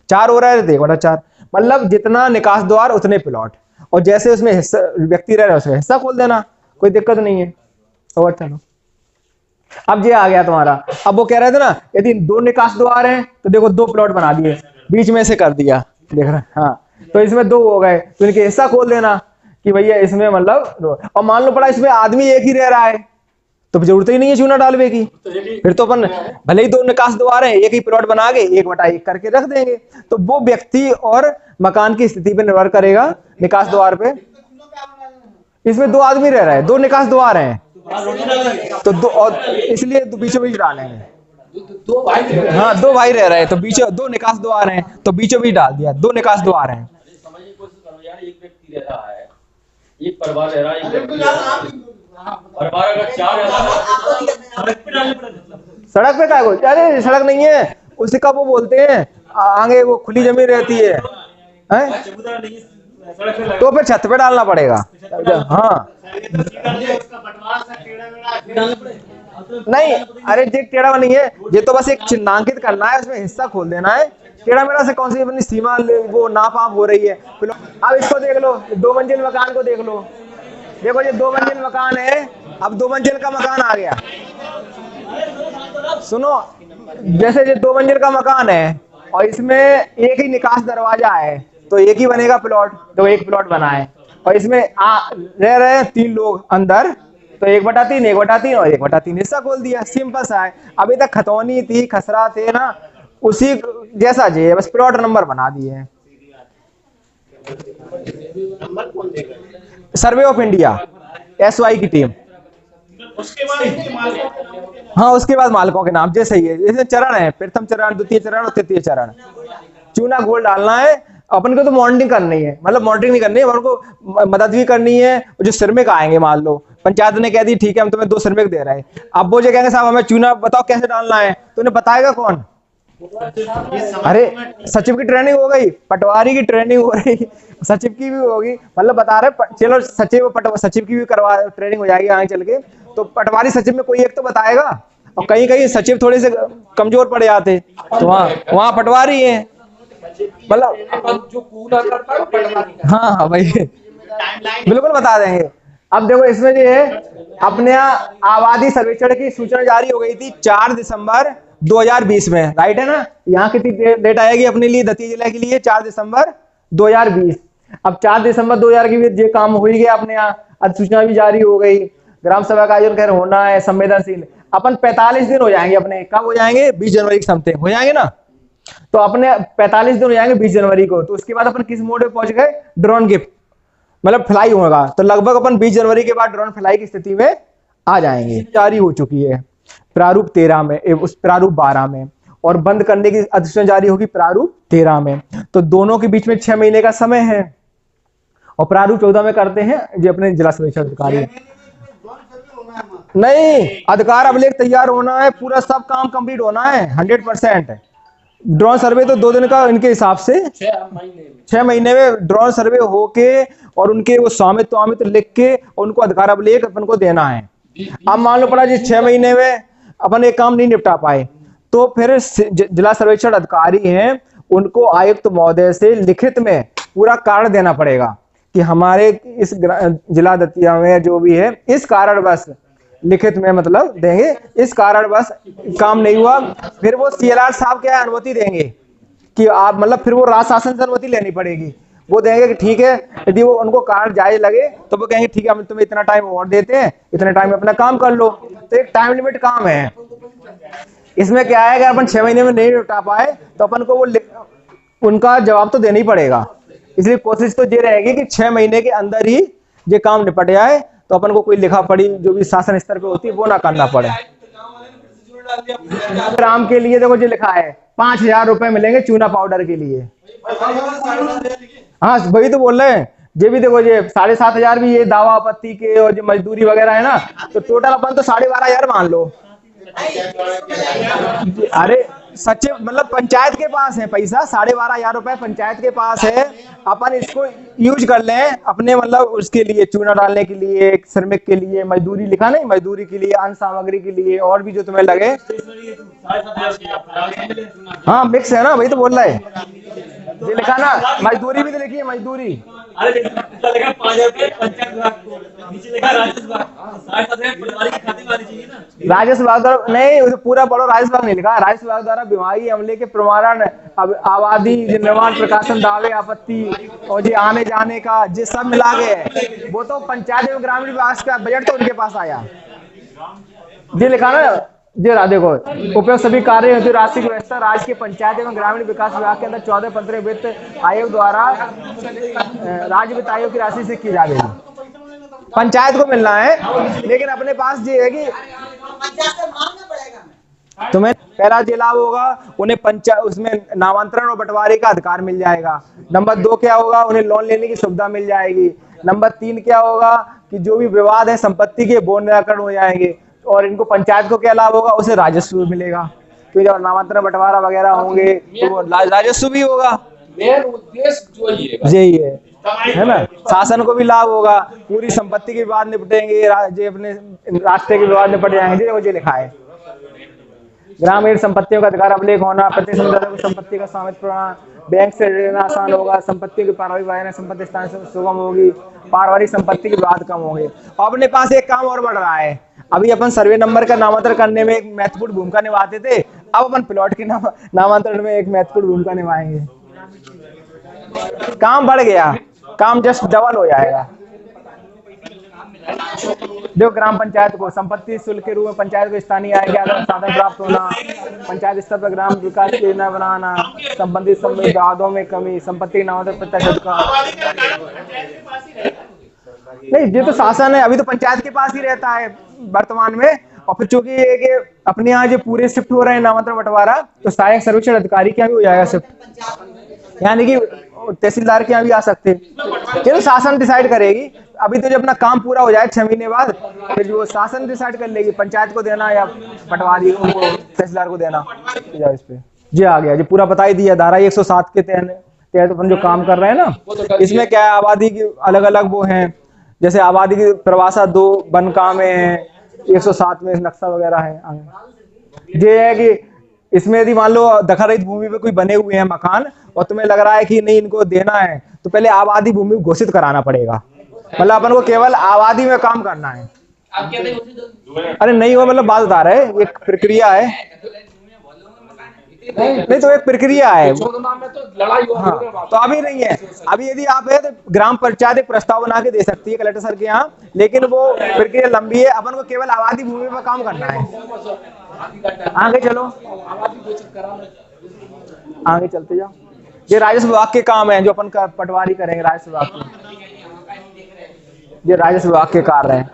4 हो रहे थे 1/4, मतलब जितना निकास द्वार उतने प्लॉट, और जैसे उसमें हिस्सा व्यक्ति रह रहे हैं उसमें हिस्सा खोल देना, कोई दिक्कत नहीं है। और चलो अब ये आ गया तुम्हारा। अब वो कह रहे थे ना यदि 2 निकास द्वार हैं तो देखो 2 प्लॉट बना दिए, बीच में से कर दिया, देख रहे हाँ, तो इसमें 2 हो गए, तो इनके हिस्सा खोल देना कि भैया इसमें मतलब, और मान लो पड़ा इसमें आदमी एक ही रह रहा है तो जरूरत ही नहीं है चूना डालने की, फिर तो अपन भले ही 2 निकास द्वार हैं एक ही प्लॉट बना के 1/1 करके रख देंगे। तो वो व्यक्ति और मकान की स्थिति पे निर्भर करेगा निकास द्वार पे। इसमें 2 आदमी रह रहे हैं, 2 निकास द्वार हैं, तो 2 और इसलिए बीचों बीच डालेंगे। 2 भाई रह रहे हैं तो बीच 2 निकास द्वार हैं तो बीचों बीच डाल दिया, 2 निकास द्वार हैं। समझने की कोशिश करो यार, एक व्यक्ति रह रहा है, एक परिवार रह रहा है, एक व्यक्ति रह रहा है। परिवार अगर 4 रह रहा है, सड़क पे क्या है? अरे सड़क नहीं है, उसी का वो बोलते हैं आगे वो खुली जमीन रहती है, तो फिर छत पे डालना पड़ेगा। हाँ नहीं, अरे ये टेढ़ा नहीं है, ये तो बस एक चिन्हांकित करना है, उसमें हिस्सा खोल देना है। टेढ़ा मेढ़ा से कौन सी अपनी सीमा वो नाप आप हो रही है। अब इसको देख लो, 2 मंजिल मकान को देख लो, देखो ये 2 मंजिल मकान है, अब 2 मंजिल का मकान आ गया। सुनो, जैसे ये 2 मंजिल का मकान है और इसमें एक ही निकास दरवाजा है, तो एक ही बनेगा प्लॉट, तो एक प्लॉट बना है और इसमें रह रहे हैं 3 लोग अंदर, तो 1/3 1/3 और 1/3 हिस्सा खोल दिया, सिंपल सा है। अभी तक खतौनी थी, खसरा थे ना, उसी जैसा जी है, बस प्लॉट नंबर बना दिए हैं। सर्वे ऑफ इंडिया SY की टीम, उसके बाद इनके मालिकों के नाम के हाँ उसके बाद मालिकों के नाम जैसे ही है, जैसे चरण है, प्रथम चरण, द्वितीय चरण और तृतीय चरण। चूना घोल डालना है, अपन को तो मॉनिटरिंग करनी है, मतलब मॉनिटरिंग नहीं करनी है, अपन को मदद भी करनी है। जो श्रमिक आएंगे, मान लो पंचायत ने कह दी ठीक है हम तुम्हें 2 श्रमिक दे रहे हैं, अब वो जो कहेंगे साहब हमें चूना बताओ कैसे डालना है, तो उन्हें बताएगा कौन? अरे सचिव की ट्रेनिंग हो गई, पटवारी की ट्रेनिंग हो रही, सचिव की भी होगी, मतलब बता रहे चलो सचिव की भी करवा ट्रेनिंग हो जाएगी आगे चल के, तो पटवारी सचिव में कोई एक तो बताएगा, और कहीं कहीं सचिव थोड़े से कमजोर पड़ जाते तो वहाँ पटवारी है, मतलब जो कूड़ा करता है पटवारी। हाँ भाई बिल्कुल बता देंगे। अब देखो इसमें जो है अपने यहाँ आबादी सर्वेक्षण की सूचना जारी हो गई थी 4 दिसंबर 2020 में, राइट है ना। यहाँ कितनी डेट आएगी अपने लिए दतिया जिला के लिए? 4 दिसंबर 2020। अब 4 दिसंबर 2020 ये काम हो ही गया अपने यहाँ, अधिसूचना भी जारी हो गई, ग्राम सभा का आयोजन होना है, संवेदनशील। अपन 45 दिन हो जाएंगे अपने, कब हो जाएंगे? 20 जनवरी के समथिंग हो जाएंगे ना, तो अपने 45 दिन हो जाएंगे 20 जनवरी को। तो उसके बाद अपन किस मोड में पहुंच गए? ड्रोन गिफ्ट, मतलब फ्लाई होगा, तो लगभग अपन 20 जनवरी के बाद ड्रोन फ्लाई की स्थिति में आ जाएंगे। जारी हो चुकी है प्रारूप 13 में, उस प्रारूप 12 में, और बंद करने की अधिसूचना जारी होगी प्रारूप 13 में। तो दोनों के बीच में 6 महीने का समय है, और प्रारूप 14 में करते हैं जो अपने जिला सर्वेक्षण अधिकारी। नहीं, अधिकार अभिलेख तैयार होना है, पूरा सब काम कंप्लीट होना है 100%। ड्रोन सर्वे तो 2 दिन का इनके हिसाब से 6 महीने में ड्रोन सर्वे होके और उनके वो स्वामित्व लिख के उनको अधिकार अभिलेख अपन को देना है। अब मान लो पड़ा जी 6 महीने में अपन एक काम नहीं निपटा पाए, तो फिर जिला सर्वेक्षण अधिकारी हैं उनको आयुक्त महोदय से लिखित में पूरा कारण देना पड़ेगा कि हमारे इस जिला दतिया में जो भी है इस कारण बस, लिखित में मतलब देंगे, इस कारण बस काम नहीं हुआ। फिर वो CLR साहब क्या अनुमति देंगे कि आप, मतलब फिर वो राज्य शासन से अनुमति लेनी पड़ेगी, वो देंगे कि ठीक है, यदि वो उनको कारण जायज लगे तो वो कहेंगे ठीक है हम तुम्हें इतना टाइम और देते हैं, इतने टाइम में अपना काम कर लो। तो एक टाइम लिमिट काम है इसमें। क्या है, अगर अपन 6 महीने में नहीं निपटा पाए तो अपन को वो उनका जवाब तो देना ही पड़ेगा। इसलिए कोशिश तो ये रहेगी कि 6 महीने के अंदर ही ये काम निपट जाए, तो अपन को कोई लिखा पड़ी जो भी शासन स्तर पे होती है वो ना करना पड़े। ग्राम के लिए देखो जो लिखा है 5000 रुपए मिलेंगे चूना पाउडर के लिए। हाँ वही तो बोल रहे हैं, ये भी देखो ये 7500 भी ये दावा आपत्ति के और जो मजदूरी वगैरह है ना, तो टोटल अपन तो 12500 मान लो। अरे सचिव मतलब पंचायत के पास है पैसा, 12500 रुपए पंचायत के पास है, अपन इसको यूज कर लें अपने, मतलब उसके लिए चूना डालने के लिए, श्रमिक के लिए, मजदूरी लिखा नहीं, मजदूरी के लिए, अन्य सामग्री के लिए, और भी जो तुम्हें लगे। हाँ मिक्स है ना, वही तो बोल रहा है, ये लिखा ना, मजदूरी भी तो लिखी है, मजदूरी। राजस्व विभाग द्वारा नहीं, उसे पूरा पढ़ो, राजस्व विभाग नहीं लिखा, राजस्व विभाग द्वारा विभागीय अमले के प्रमाण, आबादी निर्माण प्रकाशन दावे आपत्ति और ये आने जाने का ये सब मिला के, वो तो पंचायत एवं ग्रामीण विकास का बजट तो उनके पास आया। ये लिखा ना, जी देखो, उपयुक्त सभी कार्य हेतु राशि की व्यवस्था राज्य के पंचायत एवं ग्रामीण विकास विभाग के अंदर 14-15 वित्त आयोग द्वारा राज्य वित्त आयोग की राशि से की जाएगी। पंचायत को मिलना है, लेकिन अपने पास ये है कि तुम्हें पहला जो लाभ होगा उन्हें पंचायत उसमें नामांतरण और बंटवारे का अधिकार मिल जाएगा। नंबर 2 क्या होगा, उन्हें लोन लेने की सुविधा मिल जाएगी। नंबर 3 क्या होगा कि जो भी विवाद है संपत्ति के वो निराकरण हो जाएंगे। और इनको पंचायत को क्या लाभ होगा, उसे राजस्व मिलेगा, क्योंकि जब नामांतरण बंटवारा वगैरह होंगे तो वो राजस्व भी होगा। मेन उद्देश्य जो यही है ना, शासन को भी लाभ होगा, पूरी संपत्ति के विवाद निपटेंगे, जो अपने रास्ते के विवाद निपट जाएंगे। जो लिखा है ग्रामीण संपत्तियों का अधिकार अभिलेख होना, प्रत्येक समुदाय को संपत्ति का स्वामित्व होना, बैंक से लेना आसान होगा, संपत्ति की पारिवारिक संपत्ति स्थान से सुगम होगी, पारिवारिक संपत्ति के विवाद कम होंगे। अपने पास एक काम और बढ़ रहा है, अभी अपन सर्वे नंबर का नामांतरण करने में एक महत्वपूर्ण भूमिका निभाते थे, अब अपन प्लॉट के नामांतरण में एक महत्वपूर्ण भूमिका निभाएंगे। काम बढ़ गया, काम जस्ट डबल हो जाएगा। जो ग्राम पंचायत को संपत्ति शुल्क के रूप में पंचायत को स्थानीय आय के आधार साधन प्राप्त होना, पंचायत स्तर पर ग्राम विकास योजना बनाना, संबंधित विवादों में कमी, संपत्ति नामांतरण प्रत्यक्ष नहीं, ये तो शासन है, अभी तो पंचायत के पास ही रहता है वर्तमान में। और फिर चूंकि ये कि अपने यहाँ जो पूरे शिफ्ट हो रहे हैं नामांतरण बंटवारा, तो सहायक सर्वेक्षण अधिकारी के यहाँ भी हो जाएगा शिफ्ट, यानी कि तहसीलदार के यहाँ भी आ सकते हैं। ये तो शासन डिसाइड करेगी। अभी तो जब अपना काम पूरा हो जाए 6 महीने बाद, फिर जो शासन डिसाइड कर लेगी पंचायत को देना या पटवारी को, तहसीलदार को देना। इस पे जी आ गया, जी पूरा बता ही दिया। धारा 107 के तहत अपन जो काम कर रहे हैं ना, इसमें क्या है, आबादी की अलग अलग वो हैं, जैसे आबादी की परिभाषा 2 वन काम है, 107 में नक्शा वगैरह है। ये है कि इसमें यदि मान लो दखल रहित भूमि पे कोई बने हुए हैं मकान और तुम्हें लग रहा है कि नहीं इनको देना है, तो पहले आबादी भूमि घोषित कराना पड़ेगा। मतलब अपन को केवल आबादी में काम करना है। अरे नहीं हो, मतलब बात बता रहे, एक प्रक्रिया है। नहीं तो एक प्रक्रिया है। हाँ, तो अभी नहीं है। अभी यदि आप है तो ग्राम पंचायत एक प्रस्ताव बना के दे सकती है कलेक्टर सर के यहाँ, लेकिन वो प्रक्रिया लंबी है। अपन को केवल आबादी भूमि पर काम करना है। आगे चलो, आगे चलते जाओ। ये राजस्व विभाग के काम है जो अपन का पटवारी करेंगे राजस्व विभाग के। ये राजस्व विभाग के कार्य है।